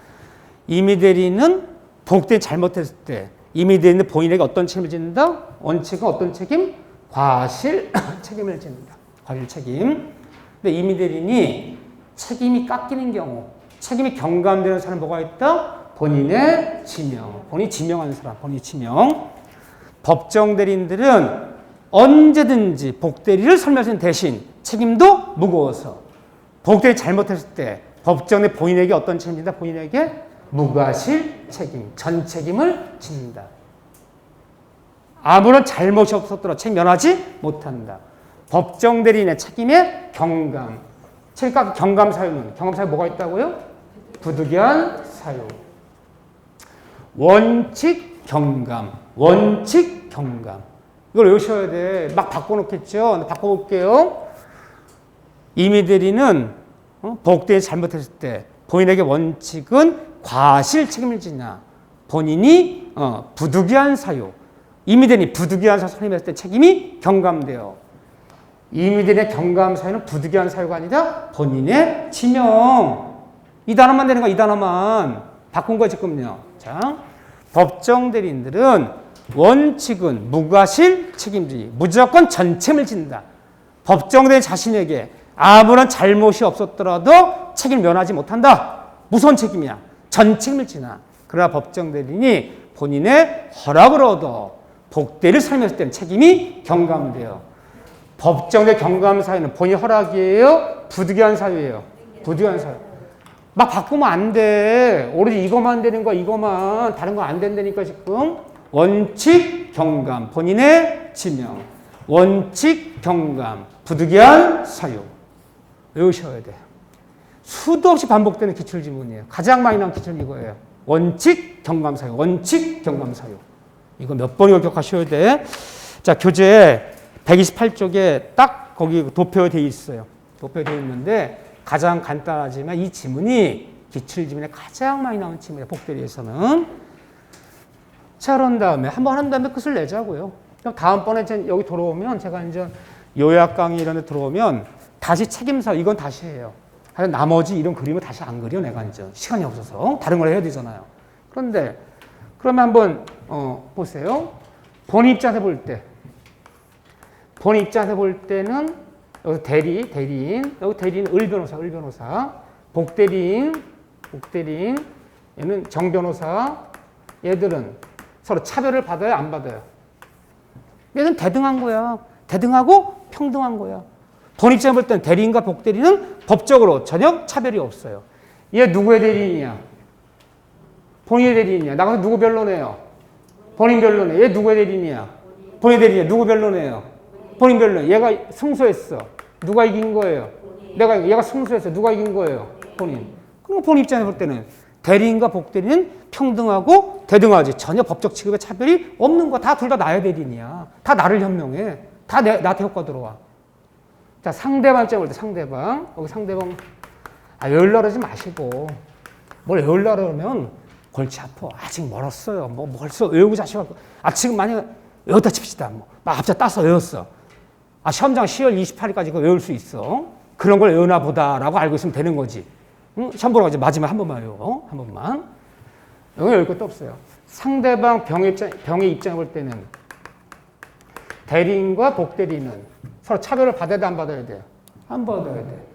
임의대리는 복대리 잘못했을 때, 임의대리는 본인에게 어떤 책임을 짓는다? 원칙은 어떤 책임? 과실 책임을 짓는다. 과실 책임. 근데 임의대리인이 책임이 깎이는 경우, 책임이 경감되는 사람은 뭐가 있다? 본인의 지명. 본인이 지명하는 사람, 본인이 지명. 법정대리인들은 언제든지 복대리를 선임할 수 있는 대신 책임도 무거워서 복대리 잘못했을 때 법정에 본인에게 어떤 책임이다? 본인에게 무과실 책임, 전 책임을 짓는다. 아무런 잘못이 없었더라도 책임 면하지 못한다. 법정대리인의 책임의 경감. 경감 사유는 뭐가 있다고요? 부득이한 사유. 원칙 경감. 이걸 외우셔야 돼. 막 바꿔놓겠죠? 바꿔볼게요. 임의대리는 복대리 잘못했을 때 본인에게 원칙은 과실 책임을 지냐. 본인이 부득이한 사유. 임의대리인이 부득이한 사유 선임했을 때 책임이 경감돼요. 임의대리인의 경감 사유는 부득이한 사유가 아니라 본인의 지명. 이 단어만 되는 거야. 이 단어만. 바꾼 거 지금요. 자, 법정 대리인들은 원칙은 무과실 책임주의. 무조건 전책을 진다. 법정 대리인 자신에게 아무런 잘못이 없었더라도 책임을 면하지 못한다. 무슨 책임이야? 전책임을 지나. 그러나 법정 대리인이 본인의 허락을 얻어 복대를 설명했을 때는 책임이 경감돼요. 법정 대리 경감 사유는 본인 허락이에요? 부득이한 사유예요? 부득이한 사유. 막 바꾸면 안 돼. 오로지 이것만 되는 거야. 이것만. 다른 거 안 된다니까 지금. 원칙 경감. 본인의 지명. 원칙 경감. 부득이한 사유. 외우셔야 돼. 수도 없이 반복되는 기출지문이에요. 가장 많이 나온 기출 이거예요. 원칙 경감 사유. 원칙 경감 사유. 이거 몇 번이고 기억하셔야 돼. 자, 교재 128쪽에 딱 거기 도표되어 있어요. 도표되어 있는데 가장 간단하지만 이 지문이 기출지문에 가장 많이 나온 지문이에요. 복대리에서는. 자, 그런 다음에 한번 한 다음에 끝을 내자고요. 그럼 다음번에 여기 들어오면 제가 이제 요약 강의 이런 데 들어오면 다시 책임사 이건 다시 해요. 하여튼 나머지 이런 그림을 다시 안 그려 내가 이제 시간이 없어서 다른 걸 해야 되잖아요. 그런데 그러면 한번 보세요. 본인 입장에서 볼 때, 본인 입장에서 볼 때는 여기 대리인, 여기 대리인 을 변호사, 복대리인, 얘는 정 변호사, 얘들은 서로 차별을 받아요, 안 받아요? 얘는 대등한 거야. 대등하고 평등한 거야. 본인 입장에서 볼 때는 대리인과 복대리인은 법적으로 전혀 차별이 없어요. 얘 누구의 대리인이야? 본인의 대리인이야. 나가서 누구 변론해요? 본인 변론해. 얘 누구의 대리인이야? 본인 대리인이야. 누구 변론해요? 본인 변론. 얘가 승소했어. 누가 이긴 거예요? 얘가 승소했어. 누가 이긴 거예요? 본인. 그럼 본인 입장에서 볼 때는 대리인과 복대리인은 평등하고 대등하지. 전혀 법적 취급에 차별이 없는 거야. 다 둘 다 나의 대리인이야. 다 나를 현명해. 다 나한테 효과 들어와. 자, 상대방 입장에 볼 때 상대방. 여기 상대방. 외우려고 하지 마시고. 뭘 외우려고 하면 골치 아파. 아직 멀었어요. 뭐 벌써 외우고 자시고. 지금 만약에 외웠다 칩시다. 막 앞자 따서 외웠어. 시험장 10월 28일까지 그거 외울 수 있어. 그런 걸 외우나 보다라고 알고 있으면 되는 거지. 응? 시험 보러 가지 마지막 한 번만 외워. 한 번만. 여기 외울 것도 없어요. 상대방 병의 입장에 볼 때는 대리인과 복대리인은 서로 차별을 받아야 돼, 안 받아야 돼요? 안 받아야 돼.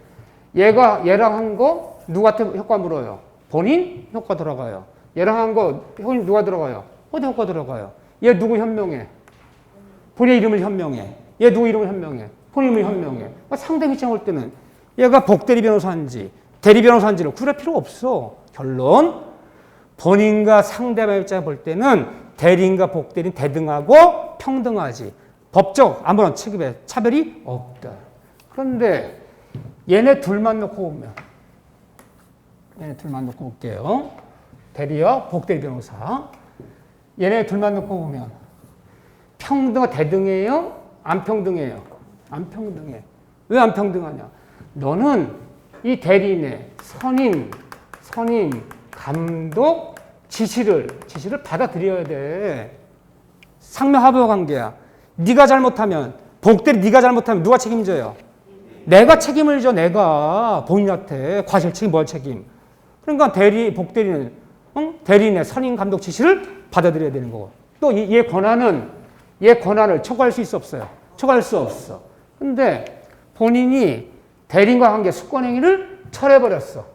얘랑 한 거 누구한테 효과 물어요? 본인 효과 들어가요. 얘랑 한 거 누가 들어가요? 어디 효과 들어가요? 얘 누구 현명해? 본인 이름을 현명해. 얘 누구 이름을 현명해? 본인 이름을 현명해. 상대 입장 볼 때는 얘가 복대리 변호사인지 대리 변호사인지를 구별 필요 없어. 결론. 본인과 상대방 입장 볼 때는 대리인과 복대리는 대등하고 평등하지. 법적 아무런 취급에 차별이 없다. 그런데 얘네 둘만 놓고 보면 얘네 둘만 놓고 볼게요. 대리와 복대리 변호사. 얘네 둘만 놓고 보면 평등과 대등해요? 안 평등해요? 안 평등해. 왜 안 평등하냐? 너는 이 대리인의 선임, 감독, 지시를 받아들여야 돼. 상명하부 관계야. 네가 잘못하면 복대리 네가 잘못하면 누가 책임져요? 내가 책임을 져. 내가 본인한테 과실 책임, 뭘 책임. 그러니까 복대리는 대리인의 선임, 감독, 지시를 받아들여야 되는 거고. 또 얘 권한을 초과할 수 있어 없어요? 초과할 수 없어. 근데 본인이 대리인과 관계 숙권행위를 철회해버렸어.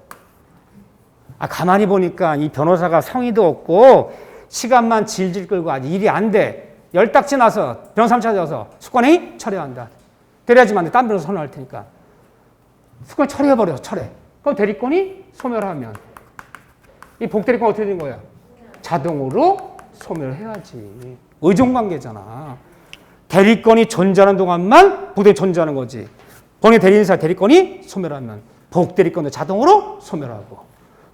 가만히 보니까 이 변호사가 성의도 없고 시간만 질질 끌고 아직 일이 안 돼. 열딱 지나서 변호사 찾아서 숙권행위 철회한다. 대리하지만 안 돼. 딴 변호사 선언할 테니까. 숙권 철회해버려. 철회. 그럼 대리권이 소멸하면 이 복대리권 어떻게 된 거야? 자동으로 소멸해야지. 의존관계잖아. 대리권이 존재하는 동안만 복대리 존재하는 거지. 본인 대리인사 대리권이 소멸하면 복대리권도 자동으로 소멸하고,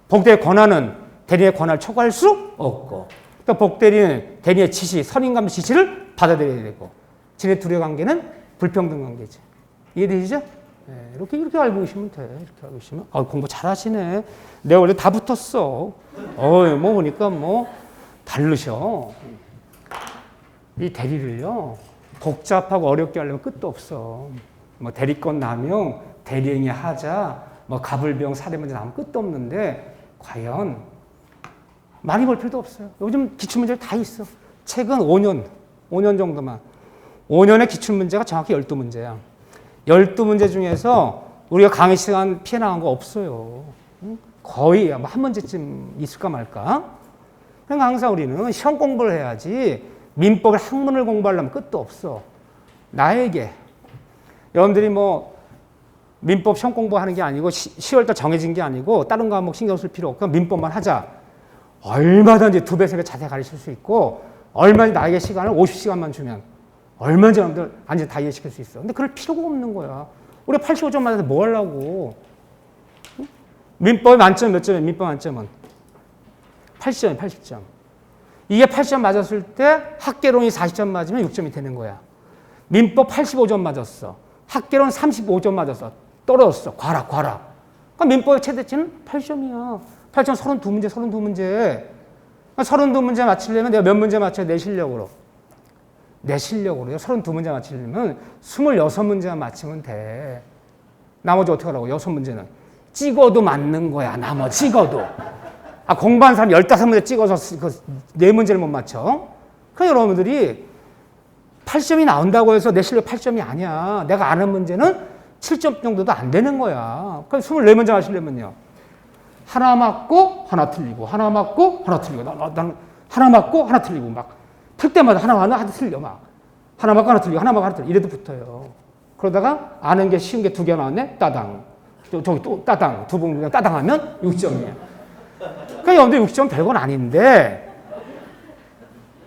복대리 권한은 대리인의 권한을 초과할 수 없고, 또 복대리는 대리인의 지시, 선임감 지시를 받아들여야 되고, 지네 둘의 관계는 불평등 관계지. 이해되시죠? 네, 이렇게 알고 계시면 돼. 이렇게 알고 계시면. 공부 잘하시네. 내가 원래 다 붙었어. 보니까 다르셔. 이 대리를요, 복잡하고 어렵게 하려면 끝도 없어. 뭐 대리권 남용, 대리행위 하자, 뭐 가불병 살해 문제 나오면 끝도 없는데 과연 많이 볼 필요도 없어요. 요즘 기출문제 다 있어. 최근 5년 정도만. 5년의 기출문제가 정확히 12문제야. 12문제 중에서 우리가 강의 시간 피해 나간 거 없어요. 거의 한 문제쯤 있을까 말까. 그러니까 항상 우리는 시험 공부를 해야지 민법의 학문을 공부하려면 끝도 없어. 나에게 여러분들이 뭐 민법 시험 공부하는 게 아니고 10월달 정해진 게 아니고 다른 과목 신경 쓸 필요 없고 민법만 하자. 얼마든지 2배, 3배 자세히 가르칠 수 있고 얼마든지 나에게 시간을 50시간만 주면 얼마든지 여러분들 완전히 다 이해시킬 수 있어. 근데 그럴 필요가 없는 거야. 우리가 85점 맞아서 뭐 하려고. 민법의 만점 몇 점이에요? 민법 만점은 80점이에요. 80점. 이게 80점 맞았을 때 학개론이 40점 맞으면 6점이 되는 거야. 민법 85점 맞았어. 학개론 35점 맞았어. 떨어졌어. 과락. 그러니까 민법의 최대치는 8점이야. 8점 32문제, 32문제. 32문제 맞추려면 내가 몇 문제 맞춰야 내 실력으로. 내 실력으로요. 32문제 맞추려면 26문제만 맞추면 돼. 나머지 어떻게 하라고? 6문제는. 찍어도 맞는 거야. 나머지 찍어도. 공부한 사람 15문제 찍어서 4문제를 못 맞춰. 그러니까 여러분들이 8점이 나온다고 해서 내 실력 8점이 아니야. 내가 아는 문제는 7점 정도도 안 되는 거야. 그럼 24문제 하시려면요. 하나 맞고 하나 틀리고 하나 맞고 하나 틀리고 나는 하나 맞고 하나 틀리고 막 틀 때마다 하나 틀려 막. 하나 맞고 하나 틀리고 하나 맞고 하나 틀리고 이래도 붙어요. 그러다가 아는 게 쉬운 게 2개 나왔네? 따당. 저기 또 따당. 2번 따당 하면 6점이야. 그러니까 여러분들 6점 별건 아닌데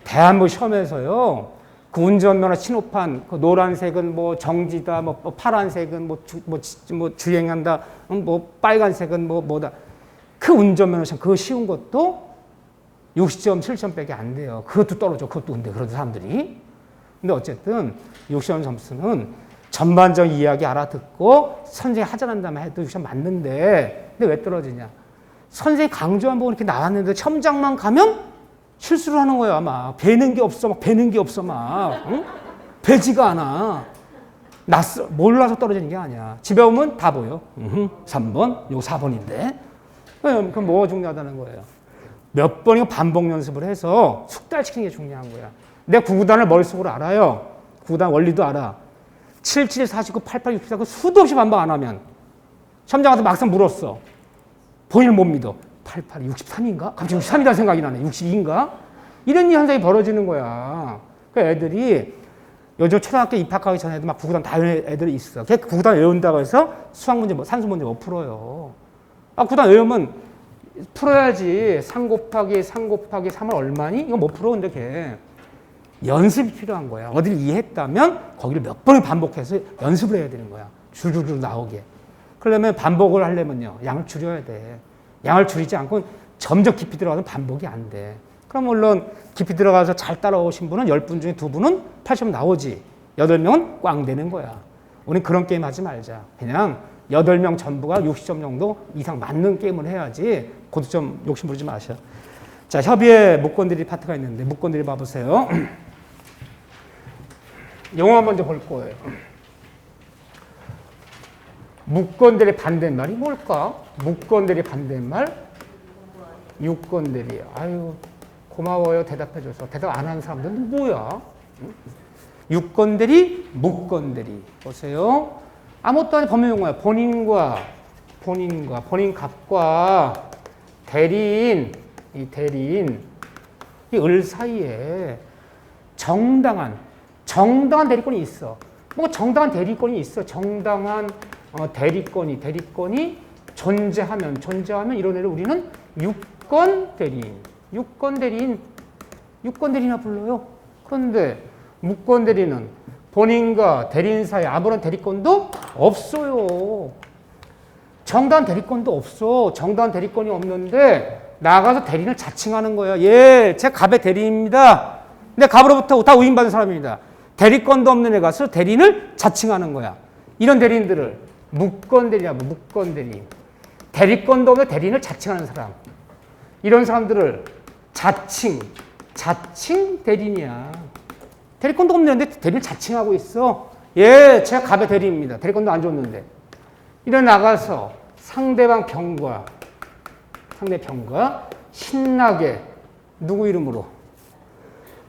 대한부 시험에서요. 그 운전면허 신호판, 그 노란색은 뭐 정지다, 뭐 파란색은 뭐 주행한다, 뭐 빨간색은 뭐다. 그 운전면허 시험, 그거 쉬운 것도 60점, 7점밖에 안 돼요. 그것도 떨어져, 그것도 근데 그런 사람들이. 근데 어쨌든 60점 점수는 전반적인 이야기 알아듣고 선생님이 하자는 다음에 해도 60점 맞는데, 근데 왜 떨어지냐? 선생님이 강조한 부분 이렇게 나왔는데 첨장만 가면 실수를 하는 거야, 막. 배는 게 없어, 막. 배는 게 없어, 막. 응? 배지가 않아. 몰라서 떨어지는 게 아니야. 집에 오면 다 보여. 3번, 요 4번인데. 그럼 뭐가 중요하다는 거예요? 몇 번이고 반복 연습을 해서 숙달시키는 게 중요한 거야. 내가 구구단을 머릿속으로 알아요. 구구단 원리도 알아. 77, 49, 88, 64, 그 수도 없이 반복 안 하면. 첨장 가서 막상 물었어. 본인을 못 믿어. 88, 63인가? 갑자기 63이라는 생각이 나네. 62인가? 이런 현상이 벌어지는 거야. 그러니까 애들이 요즘 초등학교 입학하기 전에도 막 구구단 다 외우는 애들이 있어. 걔 구구단 외운다고 해서 수학 문제, 산수 문제 못 풀어요. 구구단 외우면 풀어야지. 3 곱하기 3 곱하기 3은 얼마니? 이거 못 풀어. 근데 걔 연습이 필요한 거야. 어디를 이해했다면 거기를 몇 번을 반복해서 연습을 해야 되는 거야. 줄줄줄 나오게. 그러려면 반복을 하려면요. 양을 줄여야 돼. 양을 줄이지 않고 점점 깊이 들어가서 반복이 안 돼. 그럼 물론 깊이 들어가서 잘 따라오신 분은 10분 중에 2분은 80점 나오지. 8명은 꽝 되는 거야. 우린 그런 게임 하지 말자. 그냥 8명 전부가 60점 정도 이상 맞는 게임을 해야지 고득점 욕심 부리지 마셔. 자, 협의의 무건들이 파트가 있는데 무건들이 봐보세요. 영어 먼저 볼 거예요. 무건들의 반대말이 뭘까? 무건들의 반대말? 유건들이요. 아유, 고마워요. 대답해줘서. 대답 안 하는 사람들은 뭐야? 유건들이, 무건들이. 보세요. 아무것도 아닌 법률용어야. 본인 값과 대리인, 이 을 사이에 정당한 대리권이 있어. 뭐 정당한 대리권이 있어. 정당한 대리권이 존재하면 이런 애를 우리는 유권 대리인이나 불러요. 그런데 무권 대리는 본인과 대리인 사이에 아무런 대리권도 없어요. 정당한 대리권도 없어. 정당한 대리권이 없는데 나가서 대리인을 자칭하는 거야. 예, 제 갑의 대리인입니다. 근데 갑으로부터 다 위임받은 사람입니다. 대리권도 없는 애가 스스로 대리인을 자칭하는 거야. 이런 대리인들을 무권 대리라고. 무권 대리인. 대리권도 없는 대리인을 자칭하는 사람. 이런 사람들을 자칭 대리인이야. 대리권도 없는데 대리인을 자칭하고 있어. 예, 제가 갑의 대리입니다. 대리권도 안 줬는데. 이래 나가서 상대방 병과 신나게 누구 이름으로?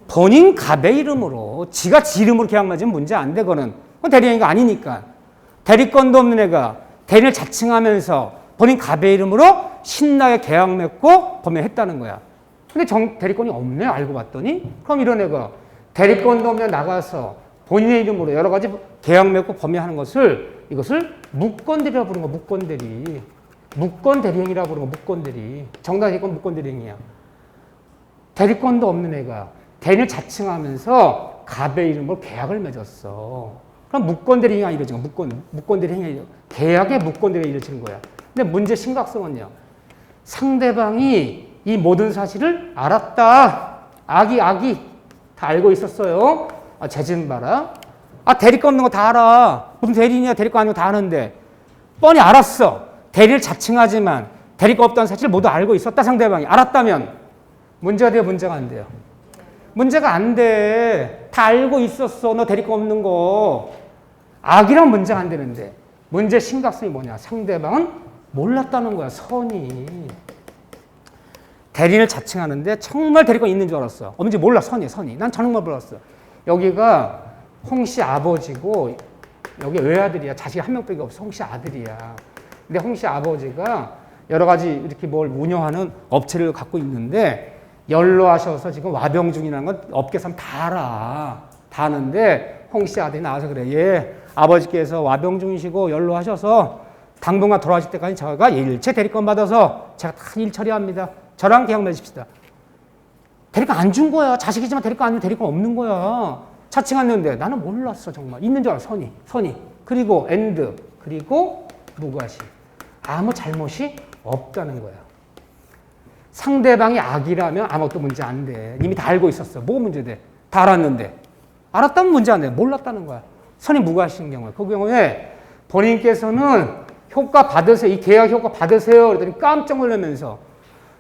본인 갑의 이름으로 지가 지 이름으로 계약 맺으면 문제 안 되거든. 그건 대리행위가 아니니까. 대리권도 없는 애가 대리를 자칭하면서 본인 갑의 이름으로 신나게 계약 맺고 범행했다는 거야. 근데 대리권이 없네 알고 봤더니. 그럼 이런 애가 대리권도 없는 애 나가서 본인의 이름으로 여러 가지 계약 맺고 범행하는 이것을 무권대리라고 부르는 거야. 무권대리. 무권대리행위라고 부르는 거야. 무권대리. 정당 대리권 무권대리행위야. 대리권도 없는 애가 대리를 자칭하면서 갑의 이름으로 계약을 맺었어. 그럼 무권대리행위가 이루어진 거야. 무권대리행위. 계약의 무권대리가 이루어지는 거야. 근데 문제 심각성은요. 상대방이 이 모든 사실을 알았다. 아기 다 알고 있었어요. 재진 봐라. 대리권 없는 거 다 알아. 무슨 대리냐 대리권 아니고 다 아는데 뻔히 알았어. 대리를 자칭하지만 대리권 없다는 사실을 모두 알고 있었다. 상대방이 알았다면 문제가 돼요? 문제가 안 돼요? 문제가 안 돼. 다 알고 있었어. 너 대리권 없는 거. 악이란 문제가 안 되는데 문제 심각성이 뭐냐. 상대방은 몰랐다는 거야. 선이. 대리를 자칭하는데 정말 대리권 있는 줄 알았어. 없는지 몰라. 선이. 난 정말 몰랐어. 여기가 홍씨 아버지고 여기 외아들이야. 자식이 한 명밖에 없어. 홍씨 아들이야. 근데 홍씨 아버지가 여러 가지 이렇게 뭘 운영하는 업체를 갖고 있는데 연로하셔서 지금 와병 중이라는 건 업계 사람 다 알아. 다 아는데 홍씨 아들이 나와서 그래. 예, 아버지께서 와병 중이시고 연로하셔서 당분간 돌아가실 때까지 저희가 일체 대리권 받아서 제가 다 일 처리합니다. 저랑 계약 맺읍시다. 대리권 안 준 거야. 자식이지만 대리권 안 주면 대리권 없는 거야. 자칭했는데 나는 몰랐어. 정말 있는 줄 알아. 선이 그리고 엔드 그리고 무과시. 아무 잘못이 없다는 거야. 상대방이 악이라면 아무것도 문제 안 돼. 이미 다 알고 있었어. 뭐가 문제돼? 다 알았는데. 알았다면 문제 안 돼. 몰랐다는 거야. 선이 무과시인 경우에. 그 경우에 본인께서는 효과 받으세요. 이 계약 효과 받으세요. 그랬더니 깜짝 놀라면서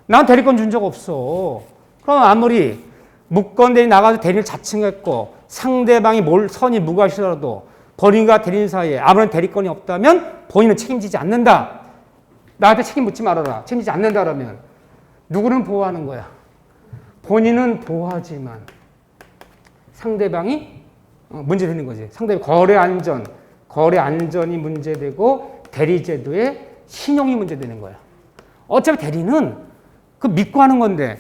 난 대리권 준 적 없어. 그럼 아무리 무권대리 나가서 대리를 자칭했고 상대방이 선이 무과시더라도 본인과 대리인 사이에 아무런 대리권이 없다면 본인은 책임지지 않는다. 나한테 책임 묻지 말아라. 책임지지 않는다라면 누구는 보호하는 거야? 본인은 보호하지만 상대방이 문제되는 거지. 상대방 거래 안전이 문제되고 대리제도의 신용이 문제되는 거야. 어차피 대리는 그 믿고 하는 건데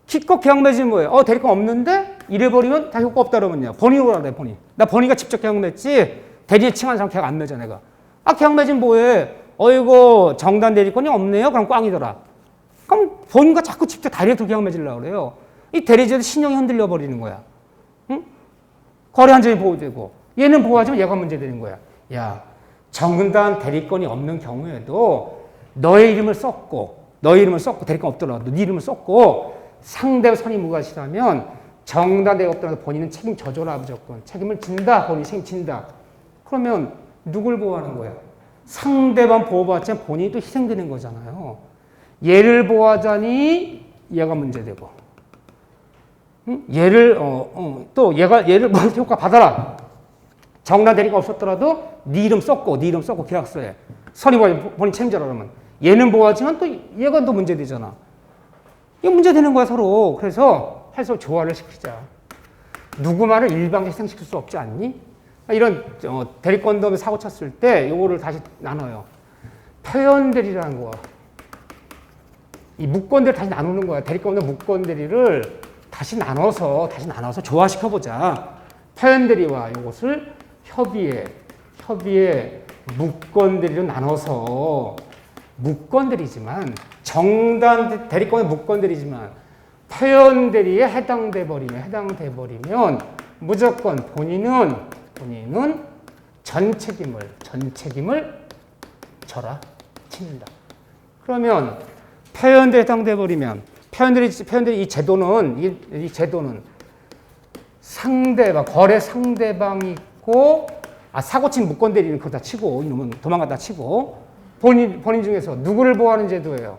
기껏 계약 맺으면 뭐예요? 대리권 없는데 이래버리면 다 효과 없다 그러면요. 본인으로 알아요. 본인. 나 본인가 직접 계약 맺지 대리에 칭한 사람 계약 안 맺어 내가. 계약 맺으면 뭐해? 어이구 정단 대리권이 없네요. 그럼 꽝이더라. 그럼 본인과 자꾸 직접 다이렉트로 계약 맺으려고 그래요. 이 대리제도 신용이 흔들려 버리는 거야. 응? 거래 안전이 보호되고 얘는 보호하지만 얘가 문제되는 거야. 야, 정단 대리권이 없는 경우에도 너의 이름을 썼고 대리권 없더라도 네 이름을 썼고 상대가 선이 무과시라면 정단 대리가 없더라도 본인은 책임 져줘라. 무조건 책임을 진다. 본인이 책임진다. 그러면 누굴 보호하는 거야? 상대방 보호받지만 본인이 또 희생되는 거잖아요. 얘를 보호하자니 얘가 문제되고, 얘를 또 얘를 뭐 효과 받아라. 정단 대리가 없었더라도 네 이름 썼고 계약서에 선이 본인 책임져라 그러면 얘는 보호하지만 또 얘가 또 문제되잖아. 이거 문제되는 거야 서로. 그래서 해서 조화를 시키자. 누구만을 일방적으로 희생시킬 수 없지 않니? 이런 대리권도 사고 쳤을 때 요거를 다시 나눠요. 표현대리라는 거야. 이 무권대리 다시 나누는 거야. 대리권과 무권대리를 다시 나눠서 조화시켜보자. 표현대리와 이것을 협의에 무권대리로 나눠서 무권대리지만 정단 대리권의 무권대리지만 표현대리에 해당돼 버리면 무조건 본인은 전 책임을 져라 치는다. 그러면 표현대리에 해당돼 버리면 표현대리 이 제도는 상대방 거래 상대방이 있고 사고 친 무권대리는 그거 다 치고 이놈은 도망갔다 치고 본인 중에서 누구를 보호하는 제도예요?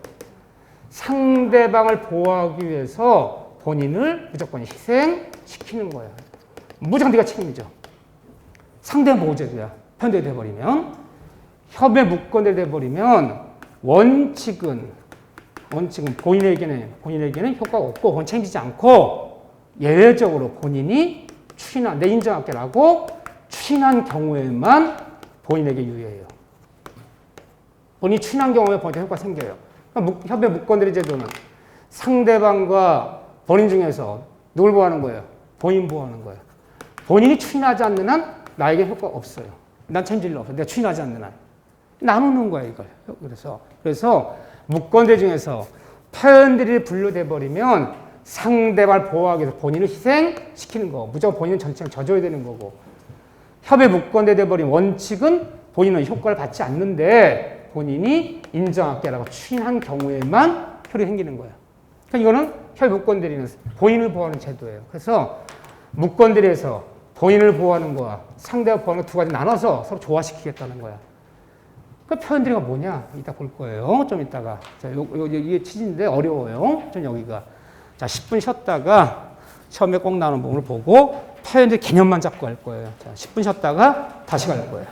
상대방을 보호하기 위해서 본인을 무조건 희생시키는 거야. 무조건 네가 책임이죠. 상대 보호제도야. 표현들이 돼버리면. 협의 무권들이 돼버리면 원칙은 본인에게는 효과가 없고 본인 책임지지 않고 예외적으로 본인이 추진한, 내 인정할게라고 추진한 경우에만 본인에게 유효해요. 본인이 추진한 경우에 본인한테 효과가 생겨요. 그러니까 협의 무권들의 제도는 상대방과 본인 중에서 누굴 보호하는 거예요? 본인 보호하는 거예요. 본인이 추진하지 않는 한 나에게 효과가 없어요. 난 책임질 일 없어. 내가 추진하지 않는 한. 나누는 거야, 이걸. 그래서 무권대 중에서 표현들이 분류돼 버리면 상대방을 보호하기 위해서 본인을 희생시키는 거. 무조건 본인은 전체를 져줘야 되는 거고. 협의 무권대 돼버린 원칙은 본인은 효과를 받지 않는데 본인이 인정할게라고 추진한 경우에만 효력이 생기는 거예요. 그러니까 이거는 협의 무권대리는 본인을 보호하는 제도예요. 그래서 무권대리에서 본인을 보호하는 거와 상대를 보호하는 거 두 가지 나눠서 서로 조화시키겠다는 거야. 그 표현들이 뭐냐? 이따 볼 거예요. 좀 이따가. 자, 이게 취지인데 어려워요. 좀 여기가. 자, 10분 쉬었다가 처음에 꼭 나오는 부분을 보고 표현들 개념만 잡고 할 거예요. 자, 10분 쉬었다가 다시 갈 거예요.